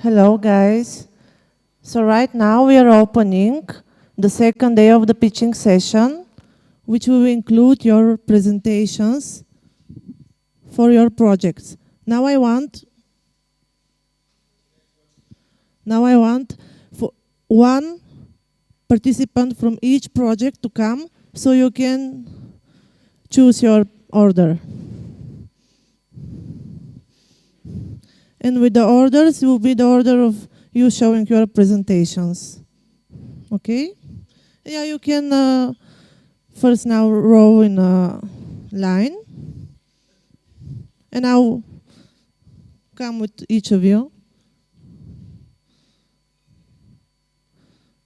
Hello, guys. So right now we are opening the second day of the pitching session, which will include your presentations for your projects. Now I want for one participant from each project to come so you can choose your order. And with the orders, it will be the order of you showing your presentations. Okay? Yeah, you can first now row in a line. And I'll come with each of you.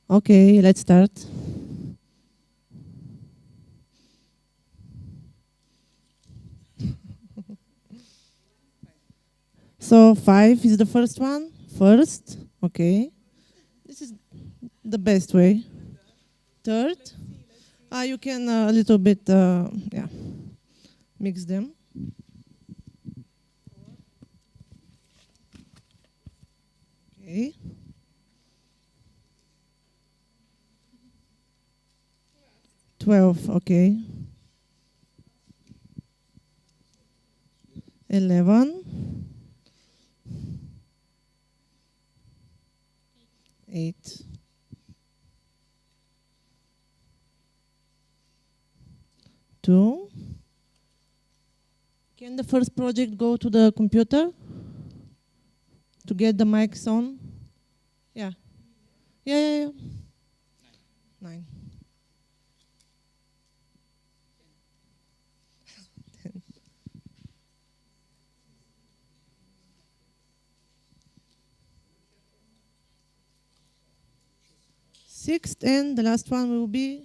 Okay, let's start. So 5 is the first one. First, okay. This is the best way. Third, you can a little bit, mix them. Okay. $12, okay. 11. 8. 2. Can the first project go to the computer to get the mics on? Yeah. Yeah. 9. 10. Sixth, and the last one will be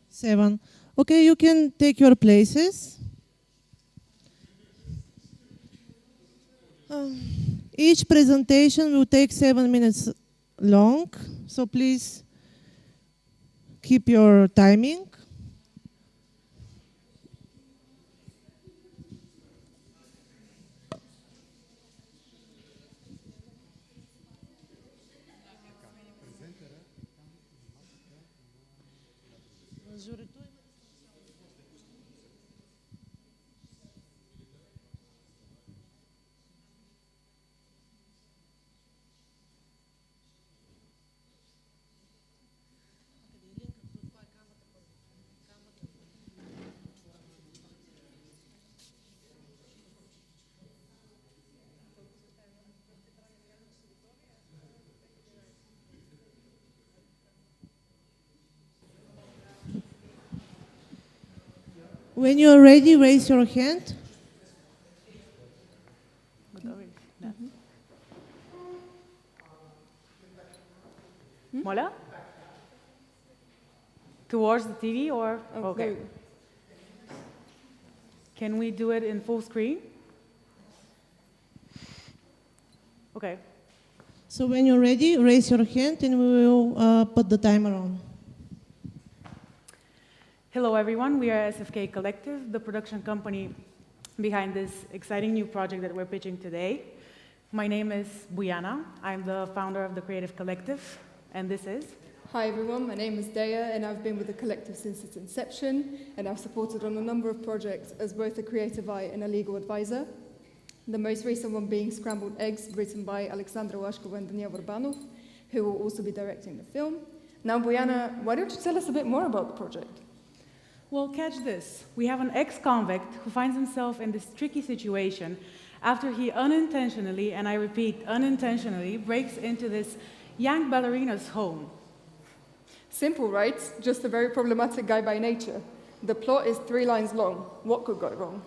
7. Okay, you can take your places. Each presentation will take 7 minutes long, so please keep your timing. When you're ready, raise your hand. Mola? Towards the TV or? Okay. Can we do it in full screen? Okay. So when you're ready, raise your hand and we will put the timer on. Hello everyone, we are SFK Collective, the production company behind this exciting new project that we're pitching today. My name is Buyana, I'm the founder of the Creative Collective, and this is? Hi everyone, my name is Daya and I've been with the collective since its inception and I've supported on a number of projects as both a creative eye and a legal advisor. The most recent one being Scrambled Eggs, written by Alexandra Washkova and Daniel Urbanov, who will also be directing the film. Now Buyana, why don't you tell us a bit more about the project? Well, catch this. We have an ex-convict who finds himself in this tricky situation after he unintentionally, and I repeat, unintentionally, breaks into this young ballerina's home. Simple, right? Just a very problematic guy by nature. The plot is 3 lines long. What could go wrong?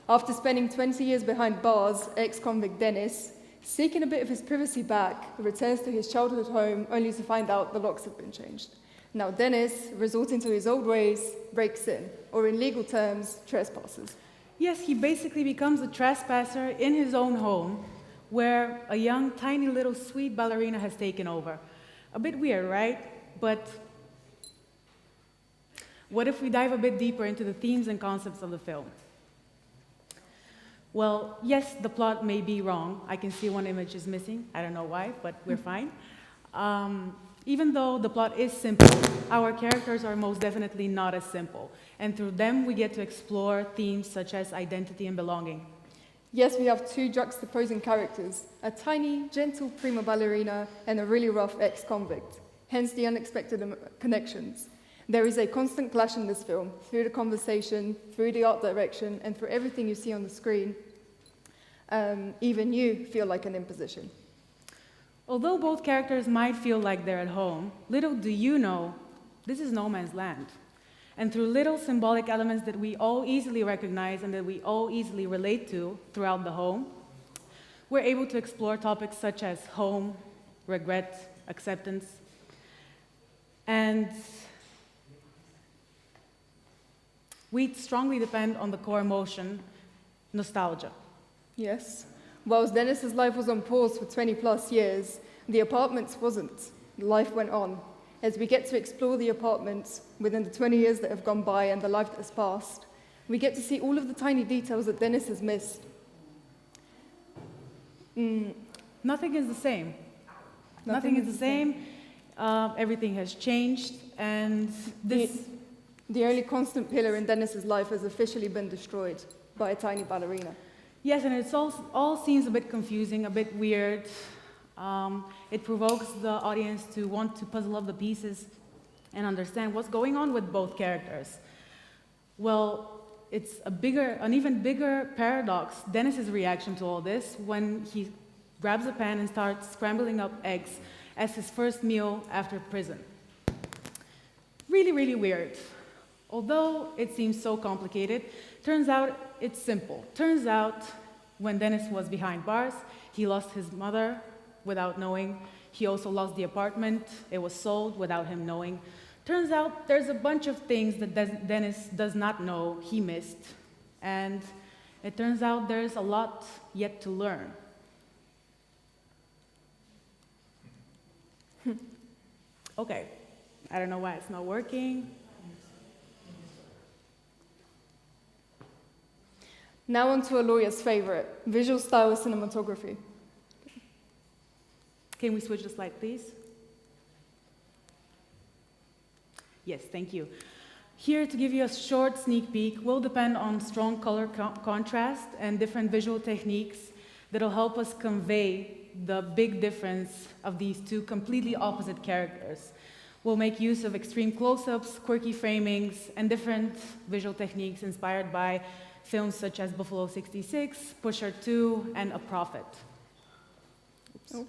After spending 20 years behind bars, ex-convict Dennis, seeking a bit of his privacy back, returns to his childhood home only to find out the locks have been changed. Now Dennis, resorting to his old ways, breaks in, or in legal terms, trespasses. Yes, he basically becomes a trespasser in his own home, where a young, tiny little sweet ballerina has taken over. A bit weird, right? But What if we dive a bit deeper into the themes and concepts of the film? Well, yes, the plot may be wrong. I can see one image is missing. I don't know why, but we're fine. Even though the plot is simple, our characters are most definitely not as simple. And through them, we get to explore themes such as identity and belonging. Yes, we have two juxtaposing characters, a tiny, gentle prima ballerina and a really rough ex-convict, hence the unexpected connections. There is a constant clash in this film, through the conversation, through the art direction, and through everything you see on the screen. Even you feel like an imposition. Although both characters might feel like they're at home, little do you know, this is no man's land. And through little symbolic elements that we all easily recognize and that we all easily relate to throughout the home, we're able to explore topics such as home, regret, acceptance, and we strongly depend on the core emotion, nostalgia. Yes. Whilst Dennis's life was on pause for 20 plus years, the apartment wasn't. Life went on. As we get to explore the apartment within the 20 years that have gone by and the life that has passed, we get to see all of the tiny details that Dennis has missed. Nothing is the same. Nothing is the same. Everything has changed, and The only constant pillar in Dennis's life has officially been destroyed by a tiny ballerina. yes, and it all seems a bit confusing, a bit weird. It provokes the audience to want to puzzle up the pieces and understand what's going on with both characters. Well, it's an even bigger paradox, Dennis's reaction to all this, when he grabs a pan and starts scrambling up eggs as his first meal after prison. Really, really weird. Although it seems so complicated, turns out it's simple. Turns out when Dennis was behind bars, he lost his mother without knowing. He also lost the apartment. It was sold without him knowing. Turns out there's a bunch of things that Dennis does not know he missed. And it turns out there's a lot yet to learn. Okay, I don't know why it's not working. Now on to a lawyer's favorite, visual style cinematography. Can we switch the slide, please? Yes, thank you. Here to give you a short sneak peek will depend on strong color contrast and different visual techniques that'll help us convey the big difference of these two completely opposite characters. We'll make use of extreme close-ups, quirky framings, and different visual techniques inspired by films such as Buffalo 66, Pusher 2, and A Prophet. Oh.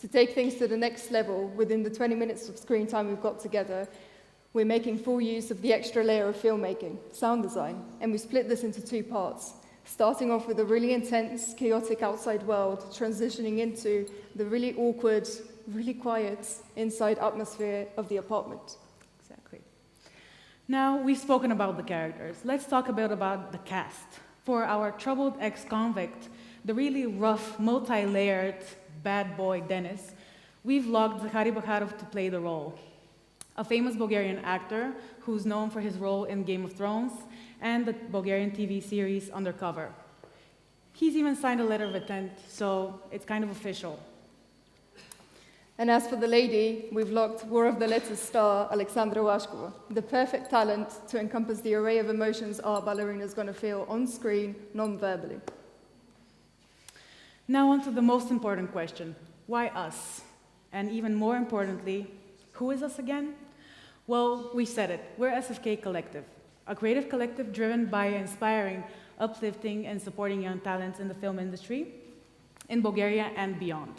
To take things to the next level, within the 20 minutes of screen time we've got together, we're making full use of the extra layer of filmmaking, sound design, and we split this into two parts, starting off with a really intense, chaotic outside world, transitioning into the really awkward, really quiet inside atmosphere of the apartment. Exactly. Now, we've spoken about the characters. Let's talk a bit about the cast. For our troubled ex-convict, the really rough, multi-layered bad boy Dennis, we've logged Zakhari Bakharov to play the role. A famous Bulgarian actor who's known for his role in Game of Thrones and the Bulgarian TV series Undercover. He's even signed a letter of intent, so it's kind of official. And as for the lady, we've locked War of the Letters star Alexandra Washkova, the perfect talent to encompass the array of emotions our ballerina is going to feel on screen, non-verbally. Now on to the most important question, why us? And even more importantly, who is us again? Well, we said it, we're SFK Collective, a creative collective driven by inspiring, uplifting, and supporting young talents in the film industry, in Bulgaria and beyond.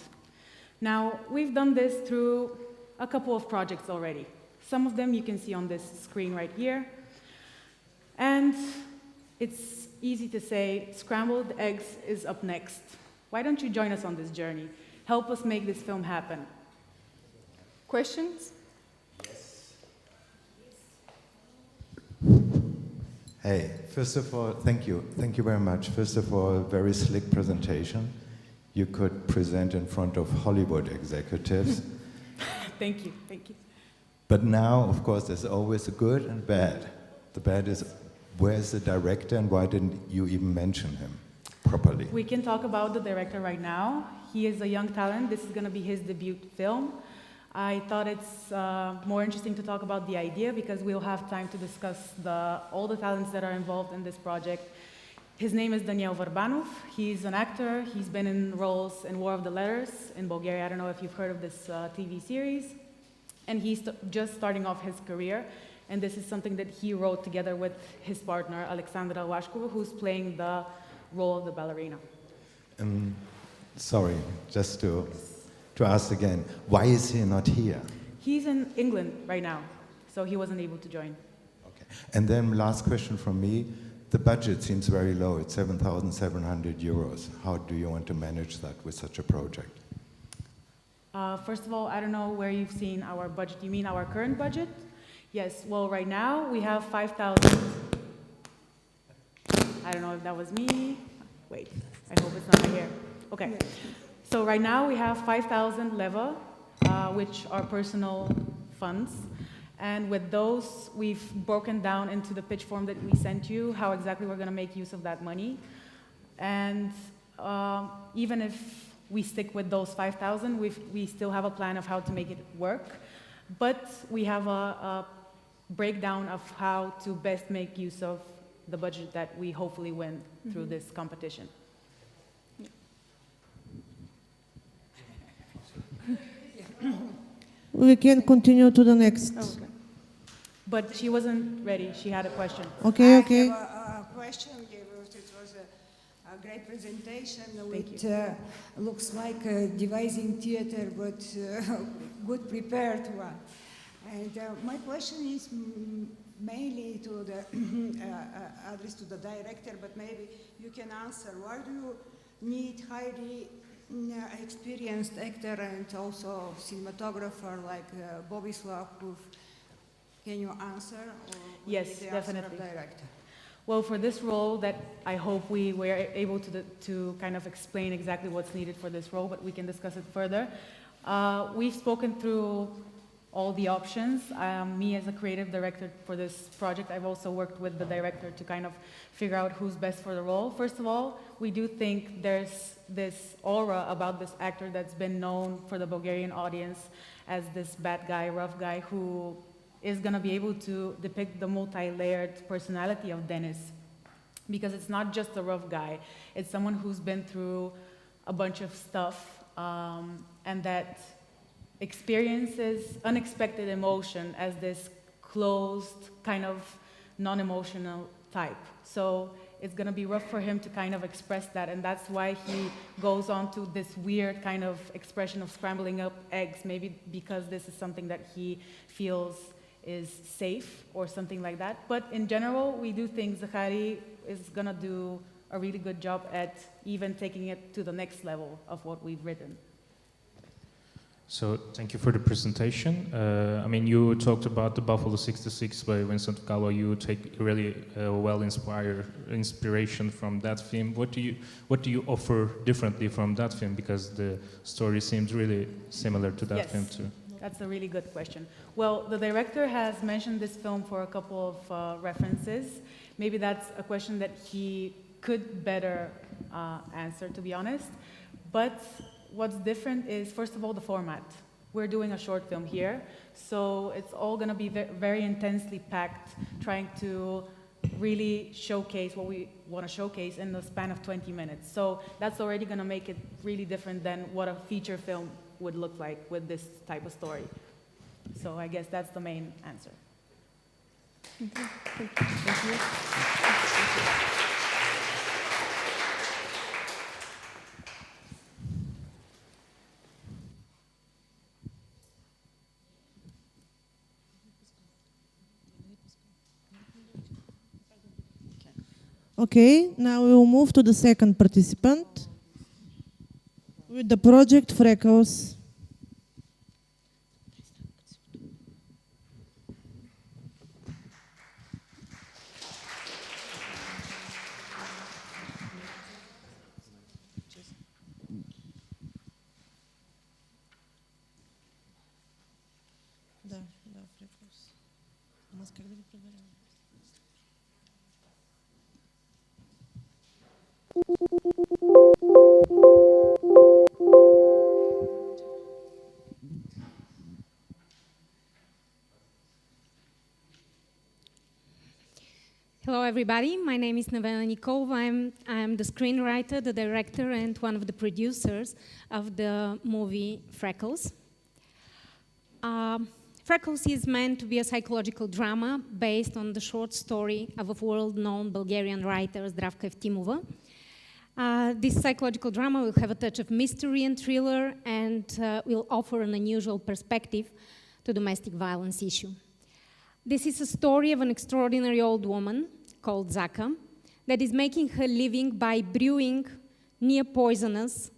Now, we've done this through a couple of projects already. Some of them you can see on this screen right here. And it's easy to say, Scrambled Eggs is up next. Why don't you join us on this journey? Help us make this film happen. Questions? Hey, first of all, thank you. Thank you very much. First of all, very slick presentation. You could present in front of Hollywood executives. Thank you, thank you. But now, of course, there's always a good and bad. The bad is, where's the director and why didn't you even mention him properly? We can talk about the director right now. He is a young talent. This is going to be his debut film. I thought it's more interesting to talk about the idea because we'll have time to discuss all the talents that are involved in this project. His name is Daniel Varbanov. He's an actor. He's been in roles in War of the Letters in Bulgaria. I don't know if you've heard of this TV series. And he's just starting off his career. And this is something that he wrote together with his partner, Alexandra Washkova, who's playing the role of the ballerina. Sorry, just to ask again, why is he not here? He's in England right now, so he wasn't able to join. Okay. And then last question from me. The budget seems very low. It's 7,700 euros. How do you want to manage that with such a project? First of all, I don't know where you've seen our budget. You mean our current budget? Yes, well, right now we have 5,000. I don't know if that was me. Wait, I hope it's not here. Okay. So right now we have 5,000 leva, which are personal funds. And with those, we've broken down into the pitch form that we sent you, how exactly we're going to make use of that money. And even if we stick with those 5,000, we still have a plan of how to make it work. But we have a breakdown of how to best make use of the budget that we hopefully win through this competition. We can continue to the next. Okay. But she wasn't ready. She had a question. Okay, I okay. have a question. It was a great presentation. Thank It looks like a devising theater, but good prepared one. And my question is mainly to the address to the director, but maybe you can answer. Why do you need highly experienced actor and also cinematographer like Bobislav? Can you answer? Or Yes, the definitely. Answer of director? Well, for this role that I hope we were able to kind of explain exactly what's needed for this role, but we can discuss it further. We've spoken through all the options. Me as a creative director for this project, I've also worked with the director to kind of figure out who's best for the role. First of all, we do think there's this aura about this actor that's been known for the Bulgarian audience as this bad guy, rough guy, who is going to be able to depict the multi-layered personality of Dennis. Because it's not just a rough guy, it's someone who's been through a bunch of stuff and that experiences unexpected emotion as this closed, kind of non-emotional type. So it's going to be rough for him to kind of express that, and that's why he goes on to this weird kind of expression of scrambling up eggs, maybe because this is something that he feels is safe or something like that. But in general, we do think Zachary is going to do a really good job at even taking it to the next level of what we've written. So thank you for the presentation. I mean, you talked about the Buffalo 66 by Vincent Gallo. You take really inspiration from that film. What do you offer differently from that film? Because the story seems really similar to that Yes. film too. That's a really good question. Well, the director has mentioned this film for a couple of references. Maybe that's a question that he could better answer, to be honest. But what's different is, first of all, the format. We're doing a short film here, so it's all going to be very intensely packed, trying to really showcase what we want to showcase in the span of 20 minutes. So that's already going to make it really different than what a feature film would look like with this type of story. So I guess that's the main answer. Thank you. Okay, now we will move to the second participant with the project Freckles. Да, Freckles. everybody. My name is Nevena Nikolova. I'm the screenwriter, the director, and one of the producers of the movie Freckles. Freckles is meant to be a psychological drama based on the short story of a world-known Bulgarian writer, Zdravka Evtimova. This psychological drama will have a touch of mystery and thriller and will offer an unusual perspective to domestic violence issue. This is a story of an extraordinary old woman called Zaka that is making her living by brewing near-poisonous,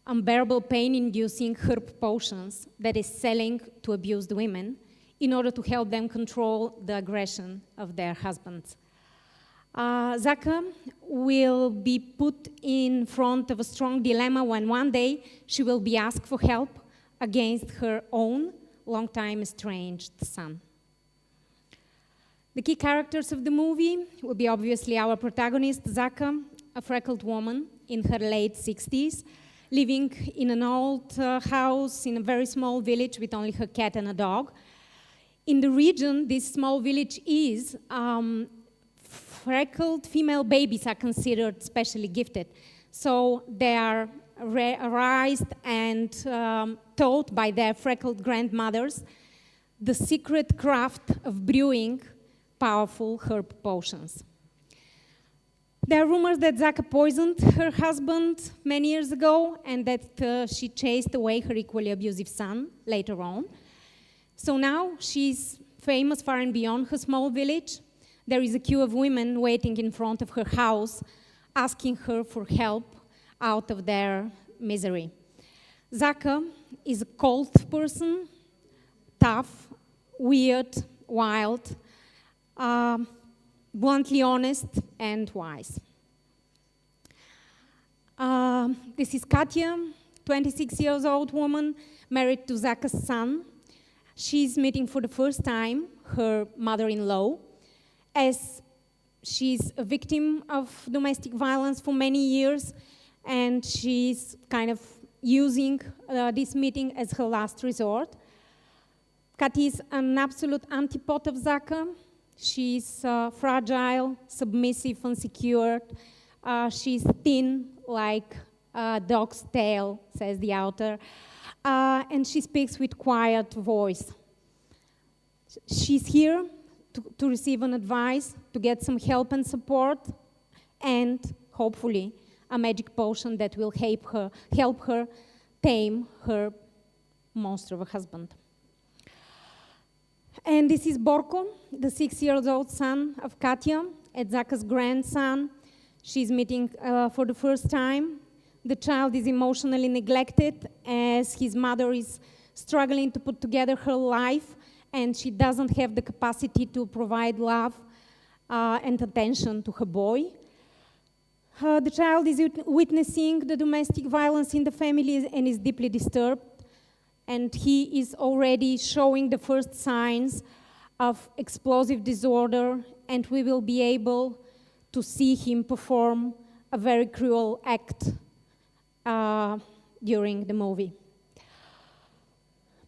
unbearable pain-inducing herb potions that is selling to abused women in order to help them control the aggression of their husbands. Zaka will be put in front of a strong dilemma when one day she will be asked for help against her own long-time estranged son. The key characters of the movie will be obviously our protagonist, Zaka, a freckled woman in her late 60s, living in an old house in a very small village with only her cat and a dog. In the region, this small village is, freckled female babies are considered specially gifted. So they are raised and taught by their freckled grandmothers the secret craft of brewing powerful herb potions. There are rumors that Zaka poisoned her husband many years ago and that she chased away her equally abusive son later on. So now she's famous far and beyond her small village. There is a queue of women waiting in front of her house, asking her for help out of their misery. Zaka is a cold person, tough, weird, wild, bluntly honest and wise. This is Katya, 26 years old woman, married to Zaka's son. She's meeting for the first time her mother-in-law, as she's a victim of domestic violence for many years, and she's kind of using this meeting as her last resort. Katya is an absolute antipode of Zaka. She's fragile, submissive, unsecured. She's thin like a dog's tail, says the author. And she speaks with quiet voice. She's here to receive an advice, to get some help and support, and hopefully a magic potion that will help her tame her monster of a husband. And this is Borko, the 6-year-old son of Katya, Zaka's grandson. She's meeting for the first time. The child is emotionally neglected as his mother is struggling to put together her life, and she doesn't have the capacity to provide love and attention to her boy. The child is witnessing the domestic violence in the family and is deeply disturbed. And he is already showing the first signs of explosive disorder, and we will be able to see him perform a very cruel act during the movie.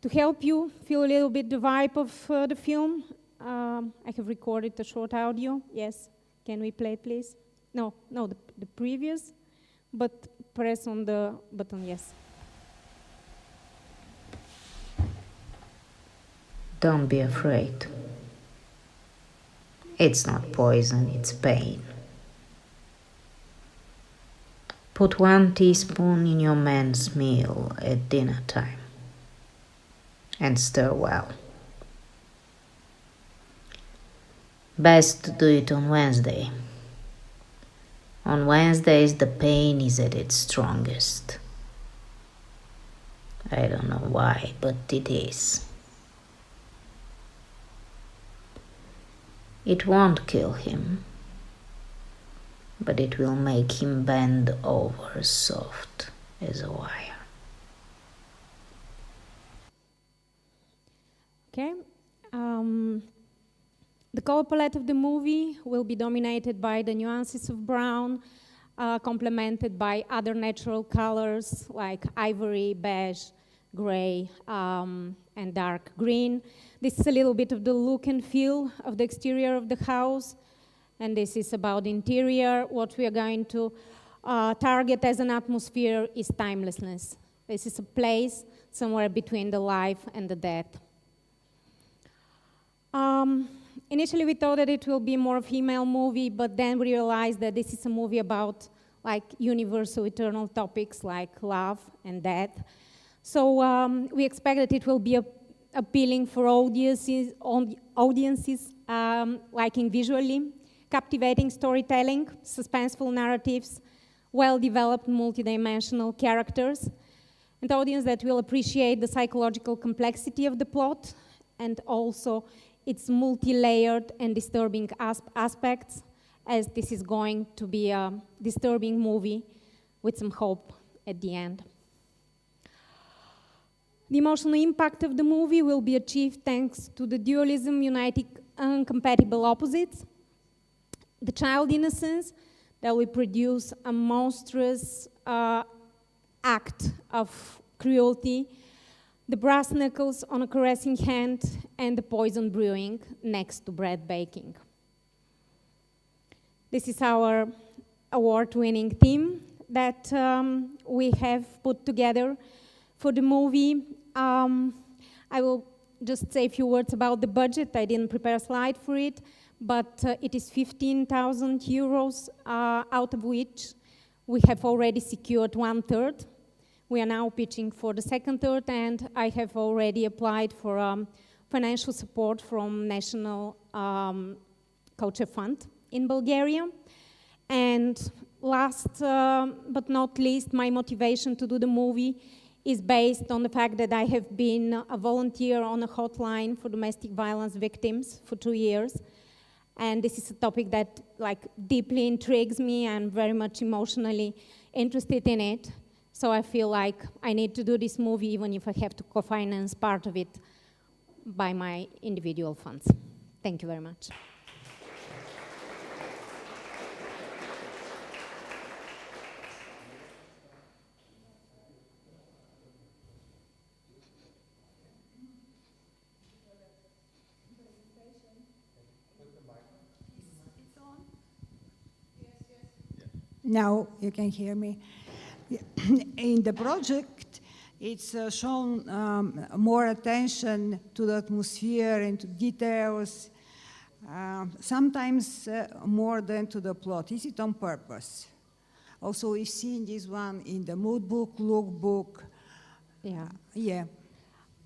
To help you feel a little bit the vibe of the film, I have recorded a short audio. Yes, can we play it, please? No, the previous, but press on the button, yes. Don't be afraid. It's not poison, it's pain. Put 1 teaspoon in your man's meal at dinner time and stir well. Best to do it on Wednesday. On Wednesdays the pain is at its strongest. I don't know why, but it is. It won't kill him, but it will make him bend over soft as a wire. Okay. The color palette of the movie will be dominated by the nuances of brown, complemented by other natural colors like ivory, beige, gray, and dark green. This is a little bit of the look and feel of the exterior of the house, and this is about interior. What we are going to target as an atmosphere is timelessness. This is a place somewhere between the life and the death. Initially, we thought that it will be more a female movie, but then we realized that this is a movie about like universal, eternal topics like love and death. So we expect that it will be appealing for audiences liking visually, captivating storytelling, suspenseful narratives, well-developed multidimensional characters, an audience that will appreciate the psychological complexity of the plot and also its multi-layered and disturbing aspects, as this is going to be a disturbing movie with some hope at the end. The emotional impact of the movie will be achieved thanks to the dualism uniting incompatible opposites, the child innocence that will produce a monstrous act of cruelty, the brass knuckles on a caressing hand, and the poison brewing next to bread baking. This is our award-winning theme that we have put together for the movie. I will just say a few words about the budget. I didn't prepare a slide for it, but it is 15,000 euros, out of which we have already secured 1/3. We are now pitching for the second third, and I have already applied for financial support from National Culture Fund in Bulgaria. And last but not least, my motivation to do the movie is based on the fact that I have been a volunteer on a hotline for domestic violence victims for 2 years. And this is a topic that deeply intrigues me. I'm very much emotionally interested in it. So I feel like I need to do this movie even if I have to co-finance part of it by my individual funds. Thank you very much. Now you can hear me. In the project, it's shown more attention to the atmosphere and to details, sometimes more than to the plot. Is it on purpose? Also, we've seen this one in the mood book, lookbook. Yeah.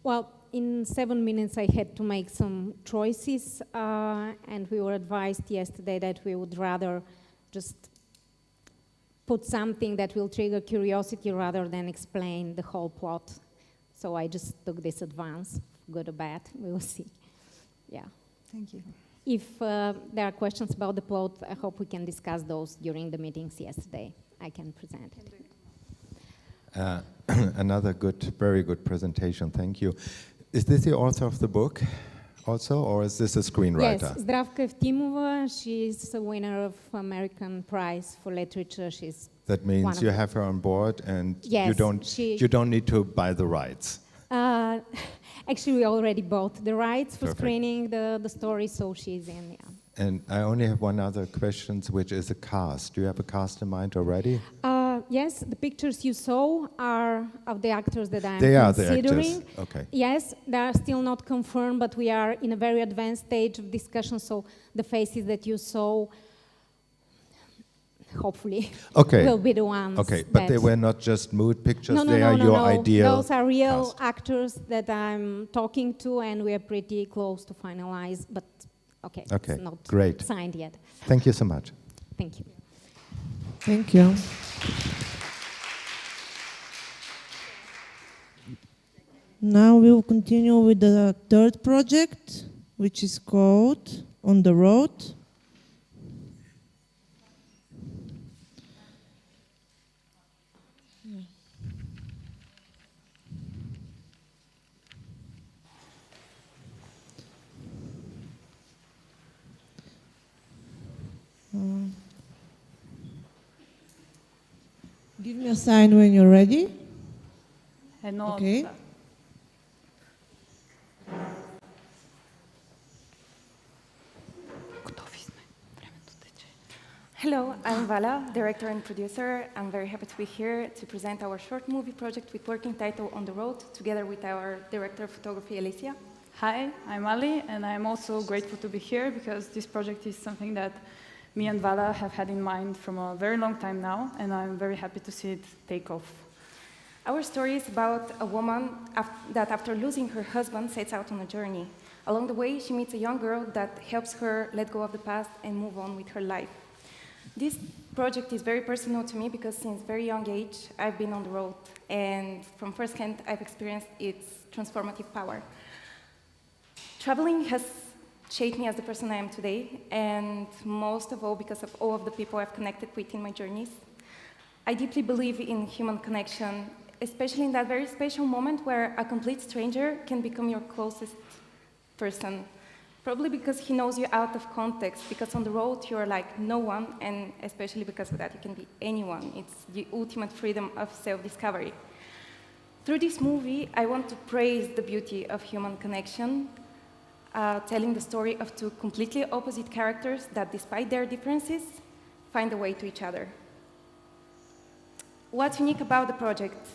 Well, in 7 minutes, I had to make some choices, and we were advised yesterday that we would rather just put something that will trigger curiosity rather than explain the whole plot. So I just took this advance, good or bad, we will see. Yeah. Thank you. If there are questions about the plot, I hope we can discuss those during the meetings yesterday. I can present it. Another very good presentation, thank you. Is this the author of the book also, or is this a screenwriter? Yes, Zdravka Evtimova, she's a winner of American Prize for Literature. That means you have her on board, and yes, you don't need to buy the rights. Actually, we already bought the rights for Perfect. Screening the story, so she's in, yeah. And I only have one other question, which is a cast. Do you have a cast in mind already? Yes, the pictures you saw are of the actors that I'm They are considering. the actors, okay. Yes, they are still not confirmed, but we are in a very advanced stage of discussion, so the faces that you saw, hopefully, will be the ones. Okay, but they were not just mood pictures, no, they are your ideal Those are real cast. actors that I'm talking to, and we are pretty close to finalize, but okay, it's not great. signed yet. Thank you so much. Thank you. Thank you. Now we will continue with the third project, which is called On the Road. Give me a sign when you're ready. Okay. Готови сме. Времето тече. Hello, I'm Vala, director and producer. I'm very happy to be here to present our short movie project with working title On the Road, together with our director of photography, Alicia. Hi, I'm Ali, and I'm also grateful to be here because this project is something that me and Vala have had in mind from a very long time now, and I'm very happy to see it take off. Our story is about a woman that after losing her husband sets out on a journey. Along the way, she meets a young girl that helps her let go of the past and move on with her life. This project is very personal to me because since very young age, I've been on the road, and from first hand, I've experienced its transformative power. Traveling has shaped me as the person I am today, and most of all because of all of the people I've connected with in my journeys. I deeply believe in human connection, especially in that very special moment where a complete stranger can become your closest person. Probably because he knows you out of context, because on the road you are like no one, and especially because of that you can be anyone. It's the ultimate freedom of self-discovery. Through this movie, I want to praise the beauty of human connection, telling the story of two completely opposite characters that, despite their differences, find a way to each other. What's unique about the project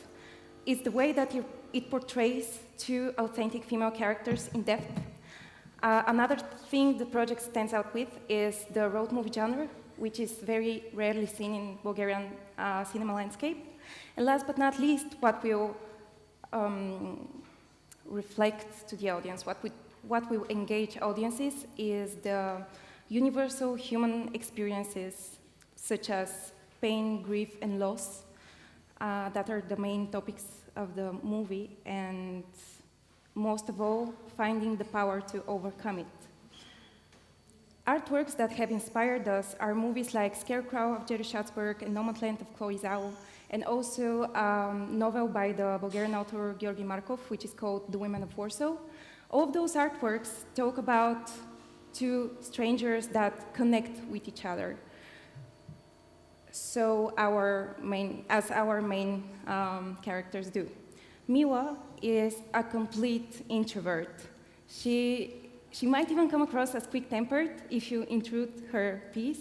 is the way that it portrays two authentic female characters in depth. Another thing the project stands out with is the road movie genre, which is very rarely seen in Bulgarian cinema landscape. And last but not least, what will reflect to the audience, what will engage audiences is the universal human experiences such as pain, grief, and loss that are the main topics of the movie, and most of all, finding the power to overcome it. Artworks that have inspired us are movies like Scarecrow of Jerry Schatzberg and Nomadland of Chloe Zhao, and also a novel by the Bulgarian author Georgi Markov, which is called The Women of Warsaw. All of those artworks talk about two strangers that connect with each other. So as our main characters do. Miła is a complete introvert. She might even come across as quick-tempered if you intrude her peace.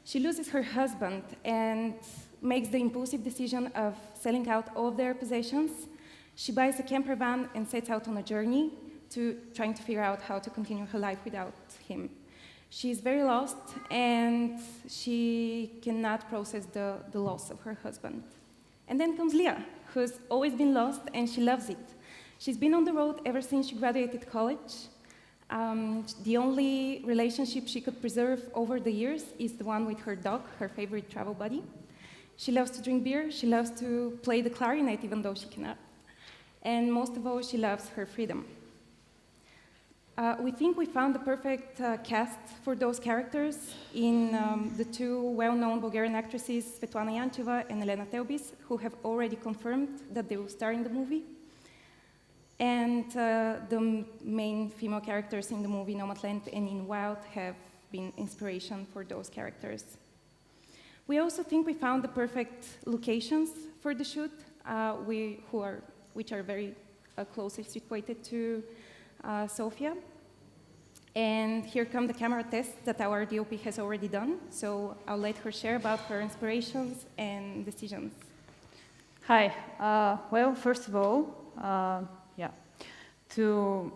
She loses her husband and makes the impulsive decision of selling out all of their possessions. She buys a camper van and sets out on a journey to trying to figure out how to continue her life without him. She's very lost, and she cannot process the loss of her husband. And then comes Leah, who's always been lost, and she loves it. She's been on the road ever since she graduated college. The only relationship she could preserve over the years is the one with her dog, her favorite travel buddy. She loves to drink beer, she loves to play the clarinet even though she cannot. And most of all, she loves her freedom. We think we found the perfect cast for those characters in the two well-known Bulgarian actresses, Svetlana Yancheva and Elena Telbis, who have already confirmed that they will star in the movie. And the main female characters in the movie Nomadland and in Wild have been inspiration for those characters. We also think we found the perfect locations for the shoot, which are very closely situated to Sofia. And here come the camera tests that our DOP has already done, so I'll let her share about her inspirations and decisions. Hi. Well, first of all, to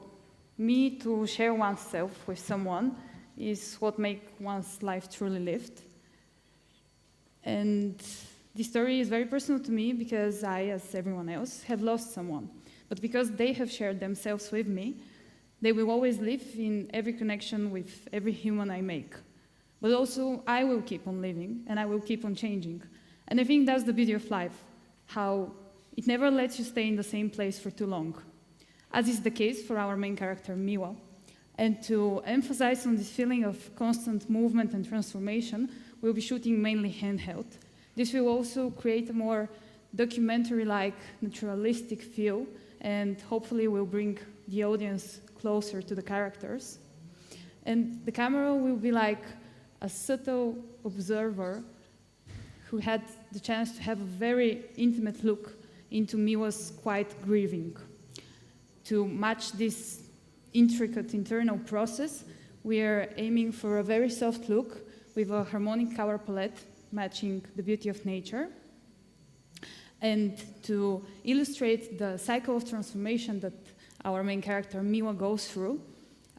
share oneself with someone is what makes one's life truly lived. And this story is very personal to me because I, as everyone else, have lost someone. But because they have shared themselves with me, they will always live in every connection with every human I make. But also, I will keep on living, and I will keep on changing. And I think that's the beauty of life, how it never lets you stay in the same place for too long, as is the case for our main character, Miła. And to emphasize on this feeling of constant movement and transformation, we'll be shooting mainly handheld. This will also create a more documentary-like, naturalistic feel, and hopefully will bring the audience closer to the characters. And the camera will be like a subtle observer who had the chance to have a very intimate look into Miła's quiet grieving. To match this intricate internal process, we are aiming for a very soft look with a harmonic color palette matching the beauty of nature. And to illustrate the cycle of transformation that our main character Miwa goes through,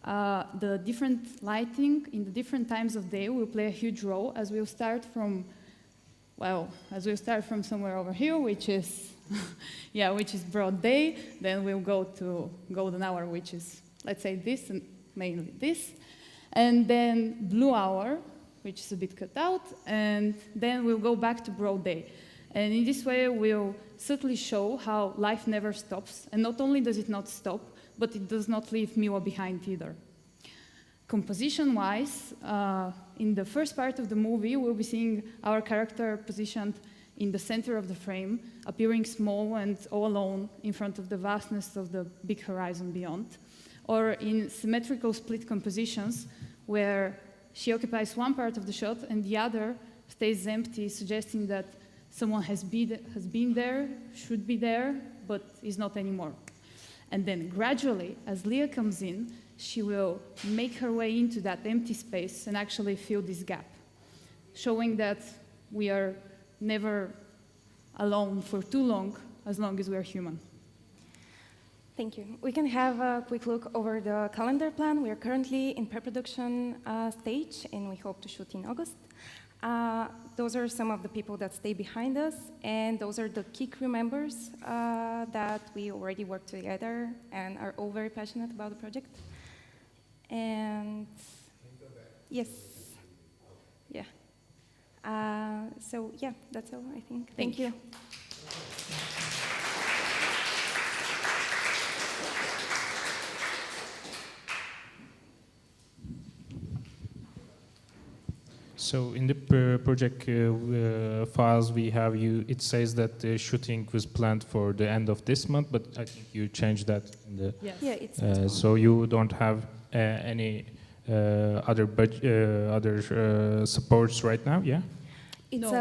the different lighting in the different times of day will play a huge role, as we'll start from, well, somewhere over here, which is, which is broad day. Then we'll go to golden hour, which is, let's say, this, and mainly this. And then blue hour, which is a bit cut out, and then we'll go back to broad day. And in this way, we'll subtly show how life never stops, and not only does it not stop, but it does not leave Miwa behind either. Composition-wise, in the first part of the movie, we'll be seeing our character positioned in the center of the frame, appearing small and all alone in front of the vastness of the big horizon beyond. Or in symmetrical split compositions, where she occupies one part of the shot and the other stays empty, suggesting that someone has been there, should be there, but is not anymore. And then gradually, as Leah comes in, she will make her way into that empty space and actually fill this gap, showing that we are never alone for too long as we are human. Thank you. We can have a quick look over the calendar plan. We are currently in pre-production stage, and we hope to shoot in August. Those are some of the people that stay behind us, and those are the key crew members that we already work together and are all very passionate about the project. And yes, yeah. So yeah, that's all I think. Thank you. So in the project files we have, it says that the shooting was planned for the end of this month, but I think you changed that. In the, yes. Yeah, it's so you don't have any other supports right now, yeah? It's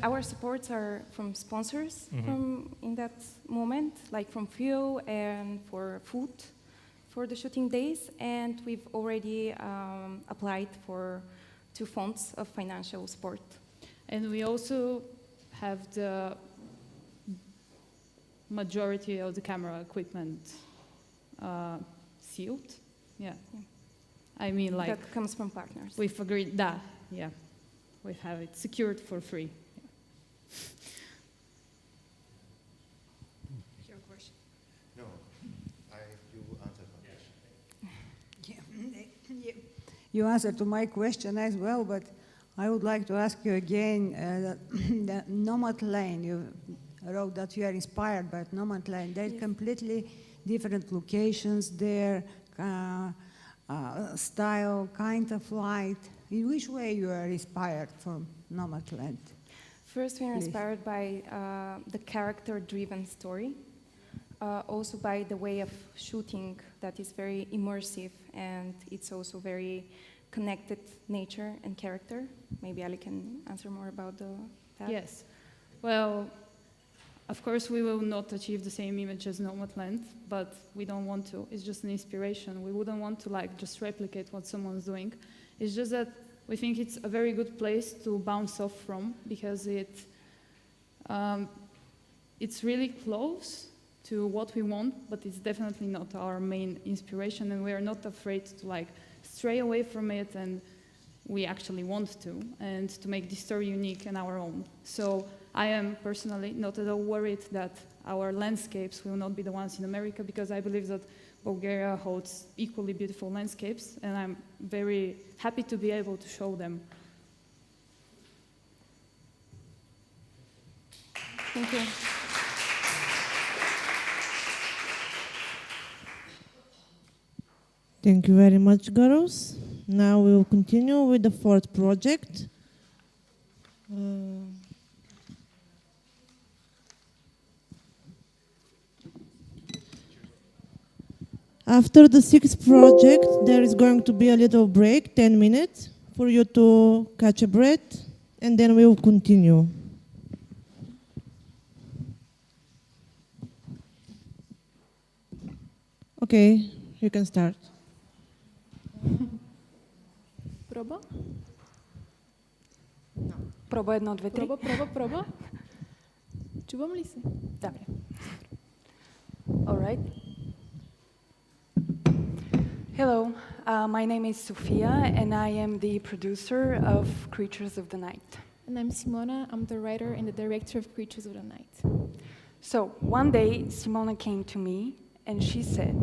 our supports are from sponsors from in that moment, like from fuel and for food for the shooting days, and we've already applied for 2 funds of financial support. And we also have the majority of the camera equipment sealed. Yeah. I mean, like... That comes from partners. We've agreed that, yeah. We have it secured for free. Your question? No, you answered my question. Yeah. You answered to my question as well, but I would like to ask you again, the Nomadland, you wrote that you are inspired by Nomadland. They're completely different locations there, style, kind of light. In which way you are inspired from Nomadland? First, we are inspired by the character-driven story, also by the way of shooting that is very immersive, and it's also very connected nature and character. Maybe Ali can answer more about that. Yes. Well, of course, we will not achieve the same image as Nomadland, but we don't want to. It's just an inspiration. We wouldn't want to just replicate what someone's doing. It's just that we think it's a very good place to bounce off from, because it's really close to what we want, but it's definitely not our main inspiration, and we are not afraid to stray away from it, and we actually want to, and to make this story unique and our own. So I am personally not at all worried that our landscapes will not be the ones in America, because I believe that Bulgaria holds equally beautiful landscapes, and I'm very happy to be able to show them. Thank you. Thank you very much, girls. Now we will continue with the 4th project. After the 6th project, there is going to be a little break, 10 minutes, for you to catch a breath, and then we will continue. Okay, you can start. Proba? Проба 1, 2, 3. Проба. Чувам ли се? Добре. All right. Hello, my name is Sofia, and I am the producer of Creatures of the Night. And I'm Simona. I'm the writer and the director of Creatures of the Night. So, one day, Simona came to me, and she said,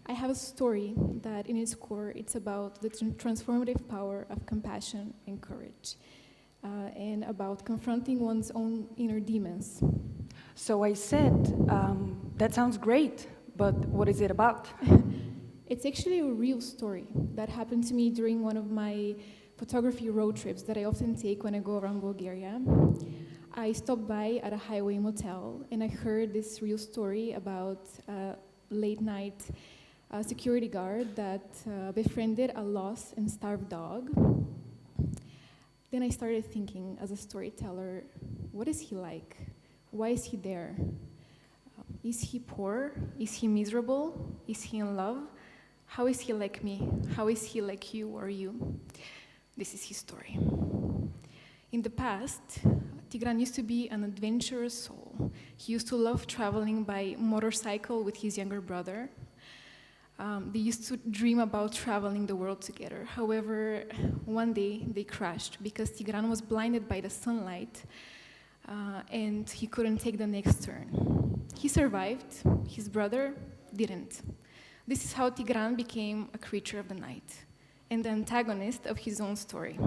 I have a story that, in its core, it's about the transformative power of compassion and courage, and about confronting one's own inner demons. So I said, that sounds great, but what is it about? It's actually a real story that happened to me during one of my photography road trips that I often take when I go around Bulgaria. I stopped by at a highway motel and I heard this real story about a late night security guard that befriended a lost and starved dog. Then I started thinking, as a storyteller, what is he like? Why is he there? Is he poor? Is he miserable? Is he in love? How is he like me? How is he like you or you? This is his story. In the past, Tigran used to be an adventurous soul. He used to love traveling by motorcycle with his younger brother. They used to dream about traveling the world together. However, one day they crashed because Tigran was blinded by the sunlight and he couldn't take the next turn. He survived, his brother didn't. This is how Tigran became a creature of the night and the antagonist of his own story.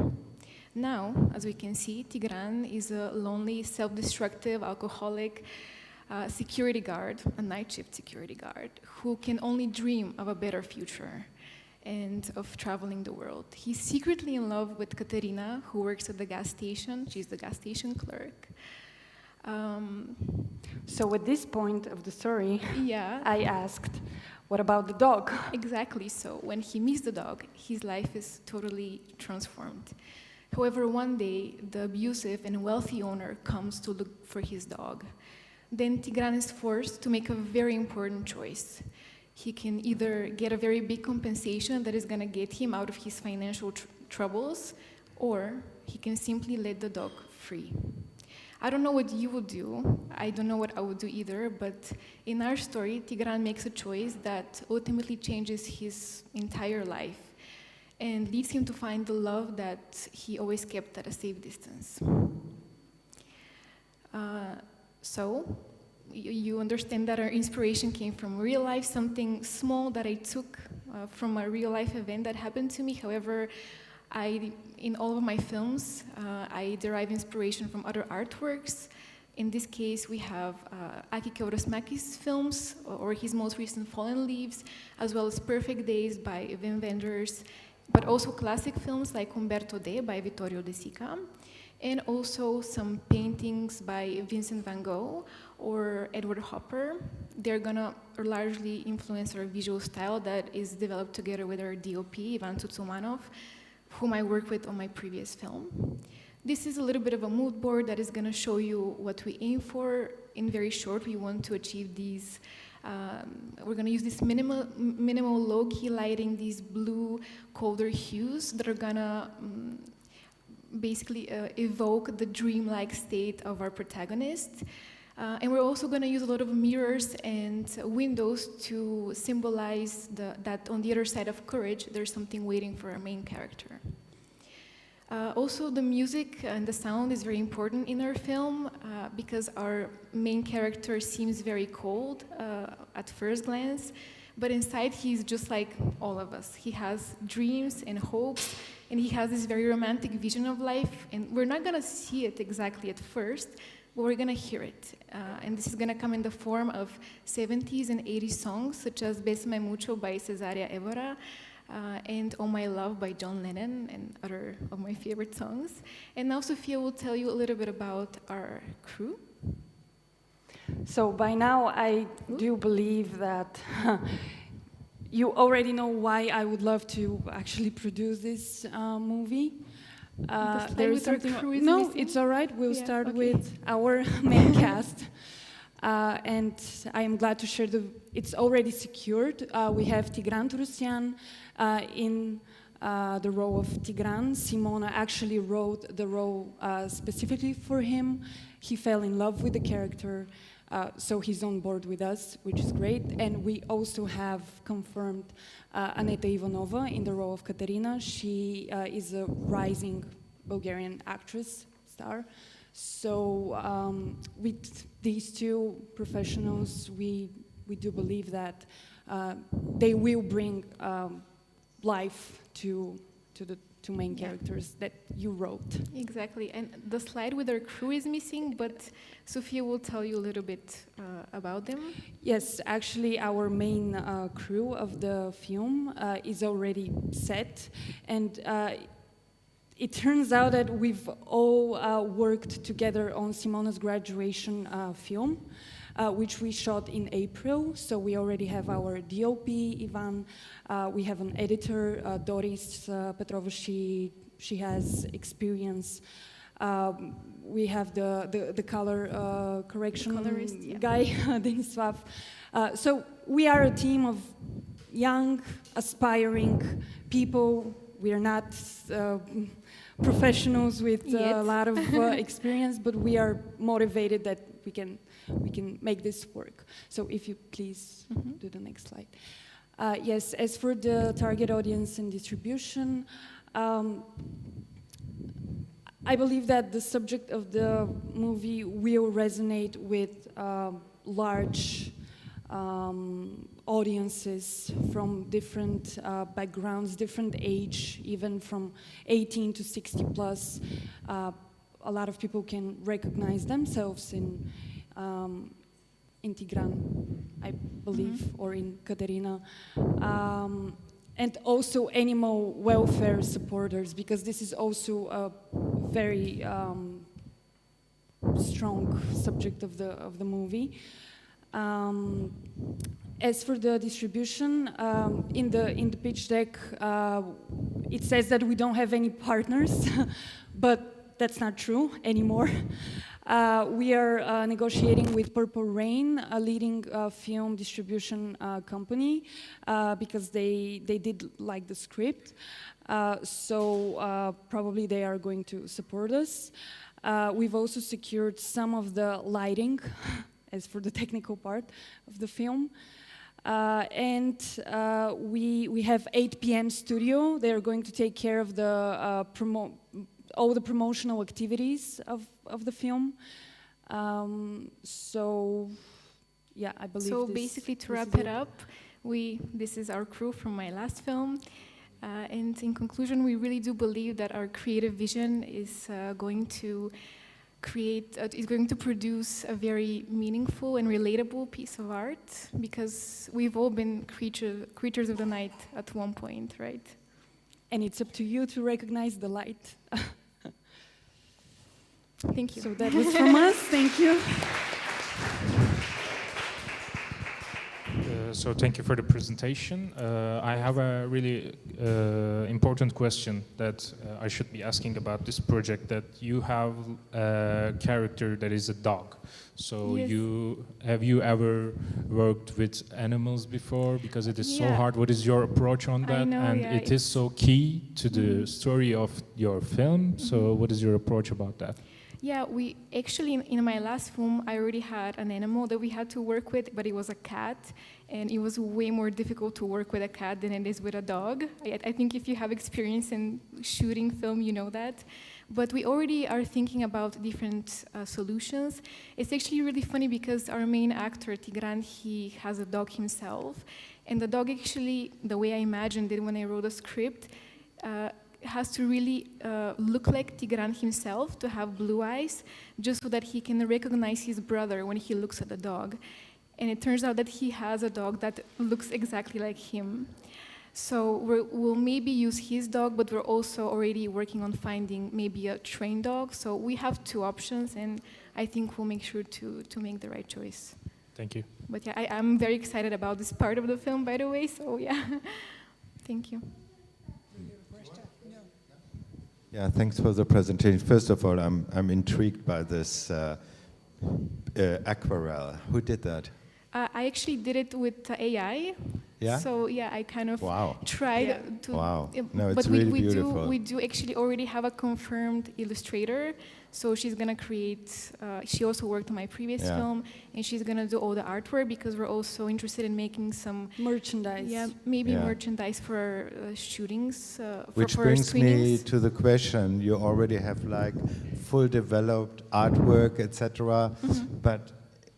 Now, as we can see, Tigran is a lonely, self-destructive, alcoholic security guard, a night shift security guard, who can only dream of a better future and of traveling the world. He's secretly in love with Katerina, who works at the gas station. She's the gas station clerk. So at this point of the story, Yeah. I asked, what about the dog? Exactly. So when he meets the dog, his life is totally transformed. However, one day, the abusive and wealthy owner comes to look for his dog. Then Tigran is forced to make a very important choice. He can either get a very big compensation that is going to get him out of his financial troubles, or he can simply let the dog free. I don't know what you would do. I don't know what I would do either, but in our story, Tigran makes a choice that ultimately changes his entire life and leads him to find the love that he always kept at a safe distance. So, you understand that our inspiration came from real life, something small that I took from a real life event that happened to me. However, in all of my films, I derive inspiration from other artworks. In this case, we have Aki Kaurismäki's films, or his most recent Fallen Leaves, as well as Perfect Days by Wim Wenders, but also classic films like Umberto D by Vittorio De Sica, and also some paintings by Vincent van Gogh or Edward Hopper. They're gonna largely influence our visual style that is developed together with our DOP, Ivan Tutsumanov, whom I worked with on my previous film. This is a little bit of a mood board that is gonna show you what we aim for. In very short, we want to achieve these we're going to use this minimal low-key lighting, these blue, colder hues that are going to basically evoke the dreamlike state of our protagonist. And we're also going to use a lot of mirrors and windows to symbolize that on the other side of courage, there's something waiting for our main character. Also, the music and the sound is very important in our film because our main character seems very cold at first glance, but inside he's just like all of us. He has dreams and hopes, and he has this very romantic vision of life, and we're not gonna see it exactly at first, but we're gonna hear it. And this is gonna come in the form of 70s and 80s songs, such as Besme Mucho by Cesaria Evora, and Oh My Love by John Lennon, and other of my favorite songs. And now Sofia will tell you a little bit about our crew. So by now, I do believe that you already know why I would love to actually produce this movie. There is something. No, it's all right. We'll start with our main cast. And I am glad to share it's already secured. We have Tigran Turusyan in the role of Tigran. Simona actually wrote the role specifically for him. He fell in love with the character, so he's on board with us, which is great. And we also have confirmed Aneta Ivanova in the role of Katerina. She is a rising Bulgarian actress, star. So with these two professionals, we do believe that they will bring life to the two main characters that you wrote. Exactly, and the slide with our crew is missing, but Sofia will tell you a little bit about them. Yes, actually our main crew of the film is already set, and it turns out that we've all worked together on Simona's graduation film, which we shot in April. So we already have our DOP, Ivan. We have an editor, Doris Petrova. She has experience. We have the color correction Colorist, yeah. guy, Denislav. So we are a team of young, aspiring people. We are not professionals with a lot of experience, but we are motivated that we can make this work. So if you please do the next slide. Yes, as for the target audience and distribution, I believe that the subject of the movie will resonate with large audiences from different backgrounds, different age, even from 18 to 60 plus. A lot of people can recognize themselves in Tigran, I believe, or in Katerina. And also animal welfare supporters, because this is also a very strong subject of the movie. As for the distribution, in the pitch deck, it says that we don't have any partners, but that's not true anymore. We are negotiating with Purple Rain, a leading film distribution company, because they did like the script. So probably they are going to support us. We've also secured some of the lighting, as for the technical part of the film. And we have 8 PM Studio. They're going to take care of the all the promotional activities of the film. So, yeah, I believe So basically, to wrap it up, this is our crew from my last film. And in conclusion, we really do believe that our creative vision is going to is going to produce a very meaningful and relatable piece of art, because we've all been creatures of the night at one point, right? And it's up to you to recognize the light. Thank you. So that was from us. Thank you. So thank you for the presentation. I have a really important question that I should be asking about this project, that you have a character that is a dog. So Yes. have you ever worked with animals before? Because it is so Yeah. hard. What is your approach on that? know, And yeah, it is so key to the story of your film. So what is your approach about that? Yeah, we actually, in my last film, I already had an animal that we had to work with, but it was a cat, and it was way more difficult to work with a cat than it is with a dog. I think if you have experience in shooting film, you know that. But we already are thinking about different solutions. It's actually really funny because our main actor, Tigran, he has a dog himself, and the dog actually, the way I imagined it when I wrote the script, has to really look like Tigran himself, to have blue eyes, just so that he can recognize his brother when he looks at the dog. And it turns out that he has a dog that looks exactly like him. So we'll maybe use his dog, but we're also already working on finding maybe a trained dog. So we have 2 options, and I think we'll make sure to make the right choice. Thank you. But yeah, I'm very excited about this part of the film, by the way, so yeah. Thank you. Yeah, thanks for the presentation. First of all, I'm intrigued by this aquarelle. Who did that? I actually did it with AI. Yeah? So yeah, I kind of Wow. tried to. Wow. No, but it's really we beautiful. we do actually already have a confirmed illustrator. So she's gonna create. She also worked on my previous Yeah. film, and she's gonna do all the artwork because we're also interested in making some Merchandise. Yeah, maybe Yeah. merchandise for our shootings. Which for brings me screenings. to the question, you already have like full developed artwork, etc. But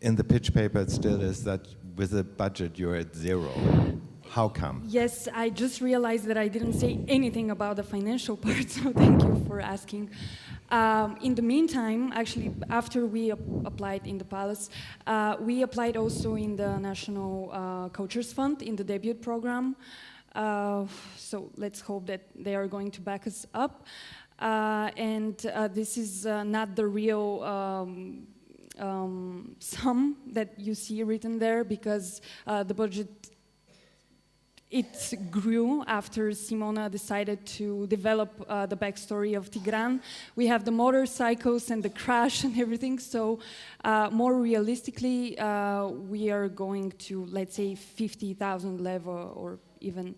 in the pitch paper it still is that with a budget you're at 0. How come? Yes, I just realized that I didn't say anything about the financial part, so thank you for asking. In the meantime, actually, after we applied in the Palace, we applied also in the National Cultures Fund in the debut program. So let's hope that they are going to back us up. And this is not the real sum that you see written there, because the budget, it grew after Simona decided to develop the backstory of Tigran. We have the motorcycles and the crash and everything, so more realistically, we are going to, let's say, 50,000 level or even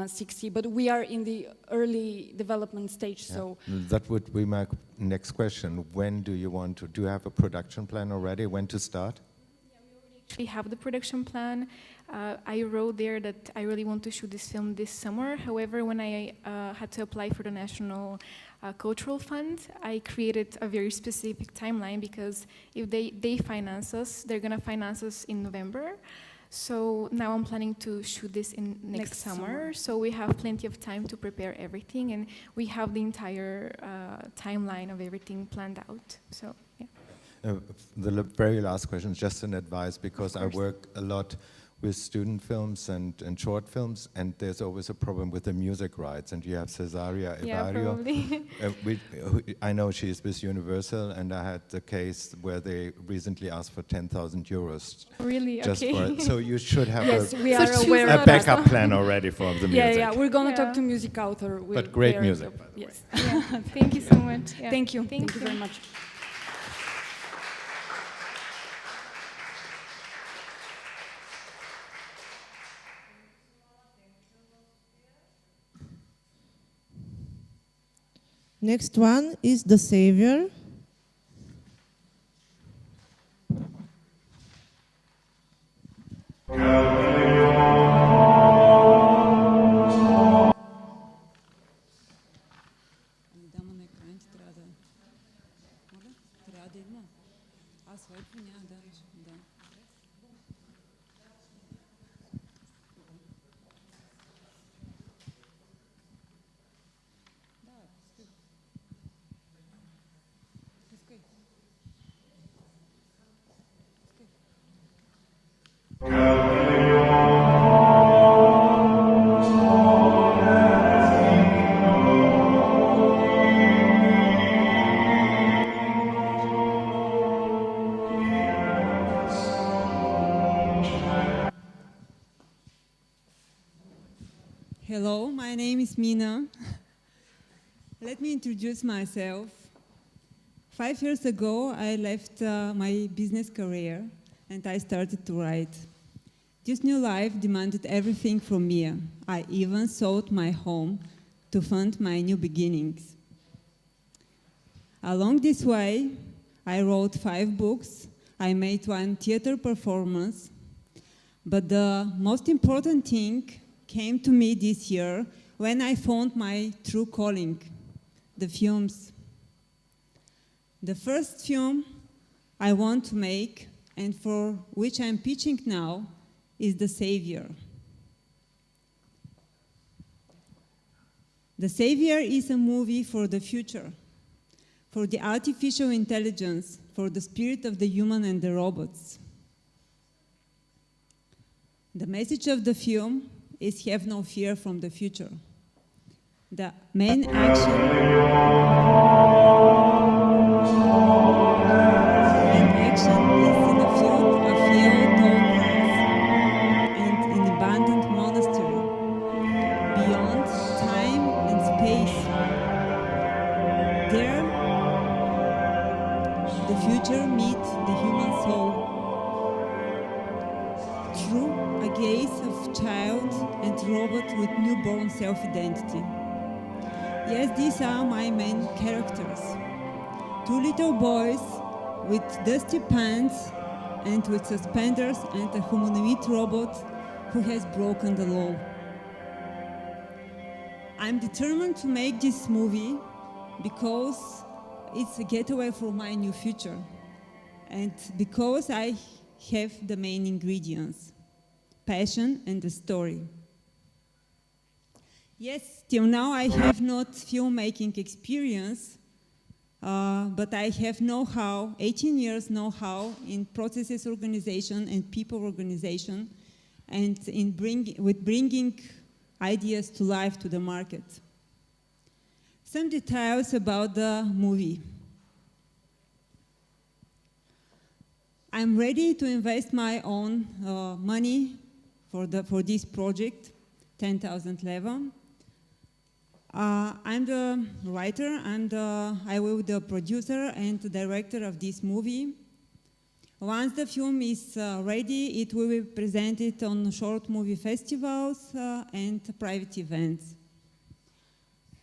60, but we are in the early development stage, so... That would be my next question. When do you want to, do you have a production plan already, when to start? Actually have the production plan. I wrote there that I really want to shoot this film this summer. However, when I had to apply for the National Cultural Fund, I created a very specific timeline, because if they finance us, they're going to finance us in November. So now I'm planning to shoot this in next summer. So we have plenty of time to prepare everything, and we have the entire timeline of everything planned out. So, yeah. The very last question is just an advice, because I work a lot with student films and short films, and there's always a problem with the music rights. And you have Cesaria Evario. I know she's with Universal, and I had the case where they recently asked for 10,000 euros. Really? Just Okay. for it. So you should have a backup plan already for the music. Yeah, we're going to talk to music author. But great music. Yes. Yeah. Thank you so much. Yeah. Thank you. Thank you very much. Next one is The Savior. Hello, my name is Mina. Let me introduce myself. 5 years ago, I left my business career and I started to write. This new life demanded everything from me. I even sold my home to fund my new beginnings. Along this way, I wrote 5 books, I made 1 theater performance, but the most important thing came to me this year when I found my true calling, the films. The first film I want to make, and for which I'm pitching now, is The Savior. The Savior is a movie for the future, for the artificial intelligence, for the spirit of the human and the robots. The message of the film is have no fear from the future. The main action is in the field of yellow tall grass and in abandoned monastery, beyond time and space. There, the future meets the human soul. robot with newborn self-identity. Yes, these are my main characters. Two little boys with dusty pants and with suspenders and a humanoid robot who has broken the law. I'm determined to make this movie because it's a getaway for my new future and because I have the main ingredients, passion and the story. Yes, till now I have not filmmaking experience, but I have know-how, 18 years know-how in processes organization and people organization and in bringing ideas to life to the market. Some details about the movie. I'm ready to invest my own money for this project, 10,000 level. I'm the writer, I will be the producer and the director of this movie. Once the film is ready, it will be presented on short movie festivals and private events.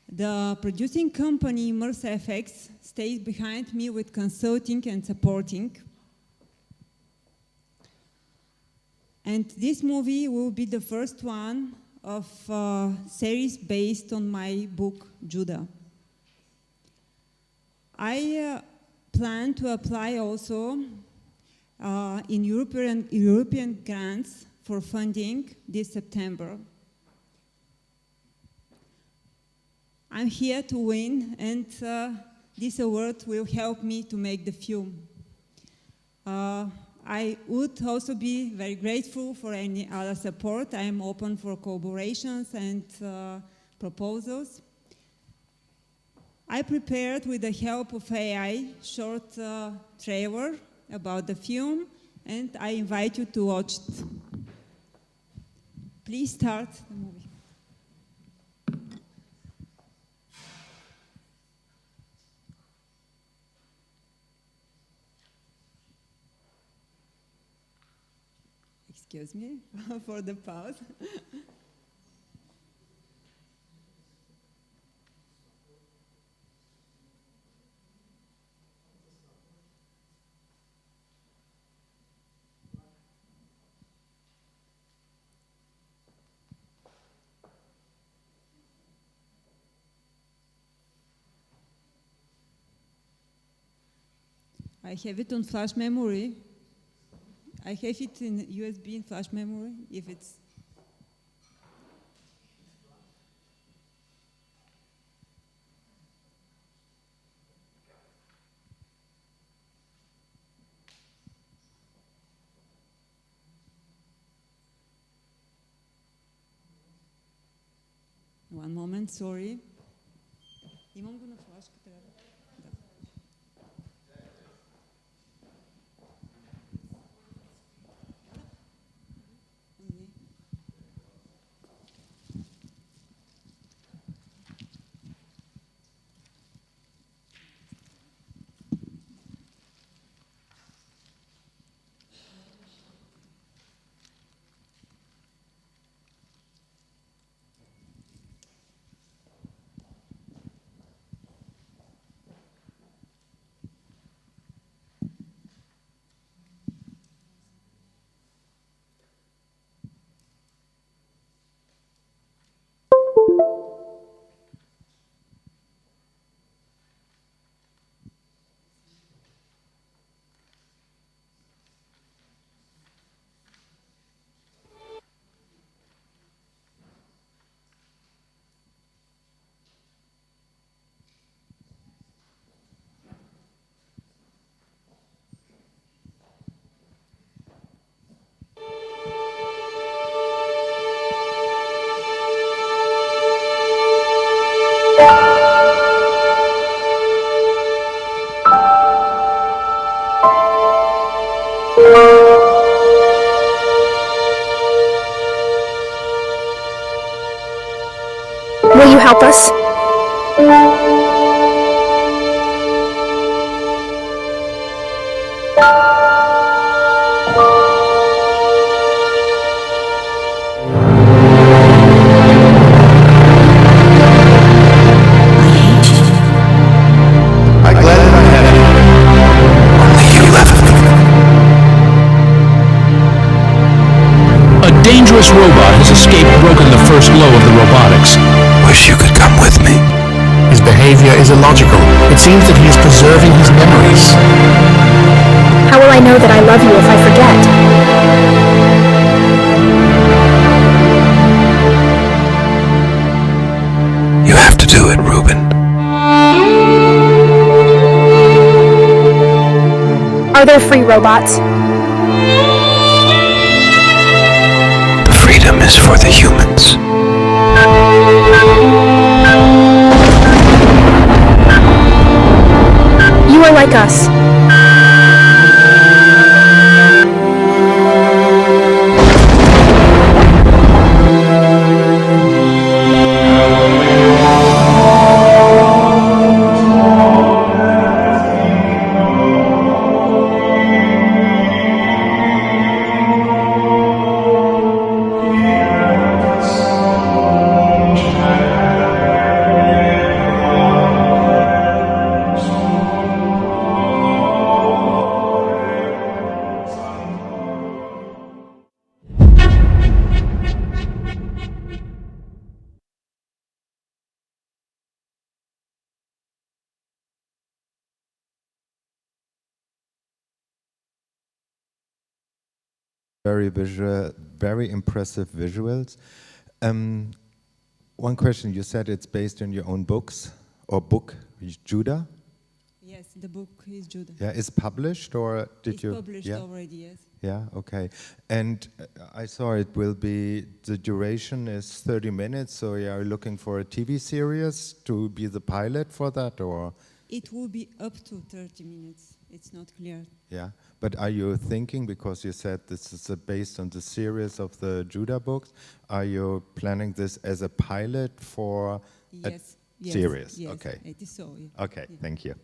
The producing company, Mersa FX, stays behind me with consulting and supporting. And this movie will be the first one of a series based on my book, Judah. I plan to apply also in European grants for funding this September. I'm here to win, and this award will help me to make the film. I would also be very grateful for any other support. I am open for collaborations and proposals. I prepared, with the help of AI, short trailer about the film, and I invite you to watch it. Please start the movie. Excuse me for the pause. I have it on flash memory. I have it in USB and flash memory, if it's... One moment, sorry. Имам го на флашка, трябва. Will you help us? dangerous robot has escaped broken the first law of the robotics. Wish you could come with me. His behavior is illogical. It seems that he is preserving his memories. How will I know that I love you if I forget? You have to do it, Ruben. Are there free robots? The freedom is for the humans. You are like us. Very visual, very impressive visuals. One question, you said it's based on your own books, or book, Judah? Yes, the book is Judah. Yeah, is published, or did you? It's published already, yes. Yeah, okay. And I saw it will be, the duration is 30 minutes, so you are looking for a TV series to be the pilot for that, or? It will be up to 30 minutes. It's not clear. Yeah, but are you thinking, because you said this is based on the series of the Judah books, are you planning this as a pilot for a series? Yes, okay. it is so, yeah. Okay, thank you.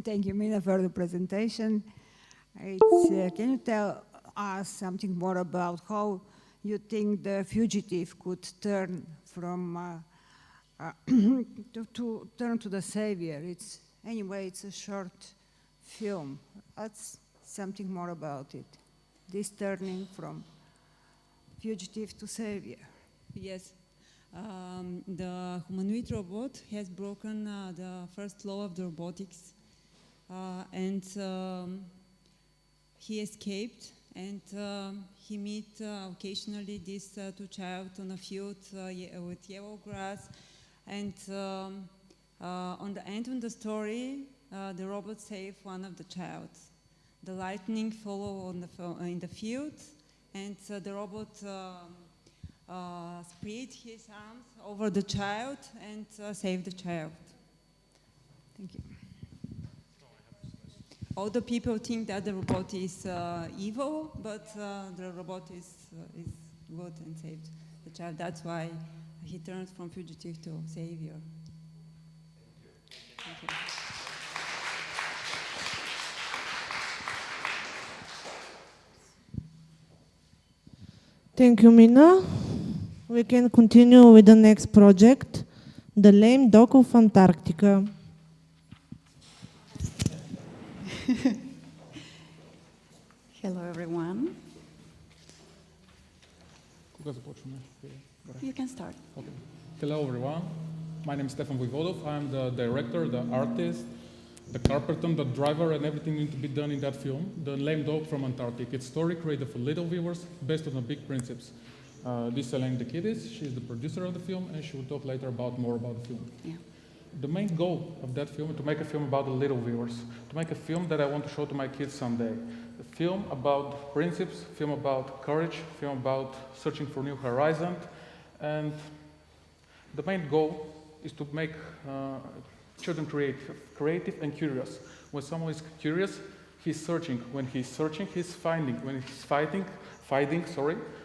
Thank you, Mina, for the presentation. It's, can you tell us something more about how you think the fugitive could turn from to turn to the savior? It's anyway, it's a short film. That's something more about it. This turning from fugitive to savior. Yes. The humanoid robot has broken the first law of the robotics, and he escaped, and he meet occasionally these two child on a field with yellow grass, and on the end of the story, the robot saved one of the child. The lightning followed in the field, and the robot spread his arms over the child and saved the child. Thank you. All the people think that the robot is evil, but the robot is good and saved the child. That's why he turns from fugitive to savior. Thank you. Thank you, Mina. We can continue with the next project, The Lame Dog of Antarctica. Hello, everyone. You can start. Okay. Hello, everyone. My name is Stefan Vojvodov. I'm the director, the artist, the carpenter, the driver, and everything needs to be done in that film, The Lame Dog from Antarctica. It's a story created for little viewers based on the big principles. This is Elaine Dekidis. She's the producer of the film, and she will talk later more about the film. Yeah. The main goal of that film is to make a film about the little viewers, to make a film that I want to show to my kids someday. A film about principles, film about courage, film about searching for new horizons, and the main goal is to make children creative and curious. When someone is curious, he's searching. When he's searching, he's finding. When he's fighting,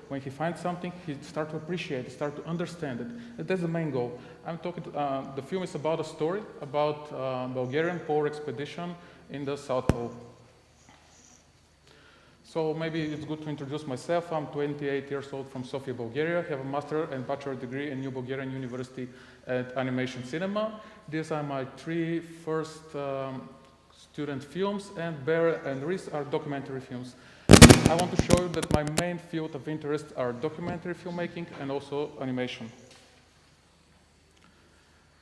when he finds something, he starts to appreciate it, start to understand it. And that's the main goal. I'm talking to, the film is about a story about Bulgarian polar expedition in the South Pole. So maybe it's good to introduce myself. I'm 28 years old from Sofia, Bulgaria. I have a master and bachelor degree in New Bulgarian University at Animation Cinema. These are my three first student films, and Bear and Reese are documentary films. I want to show you that my main field of interest are documentary filmmaking and also animation.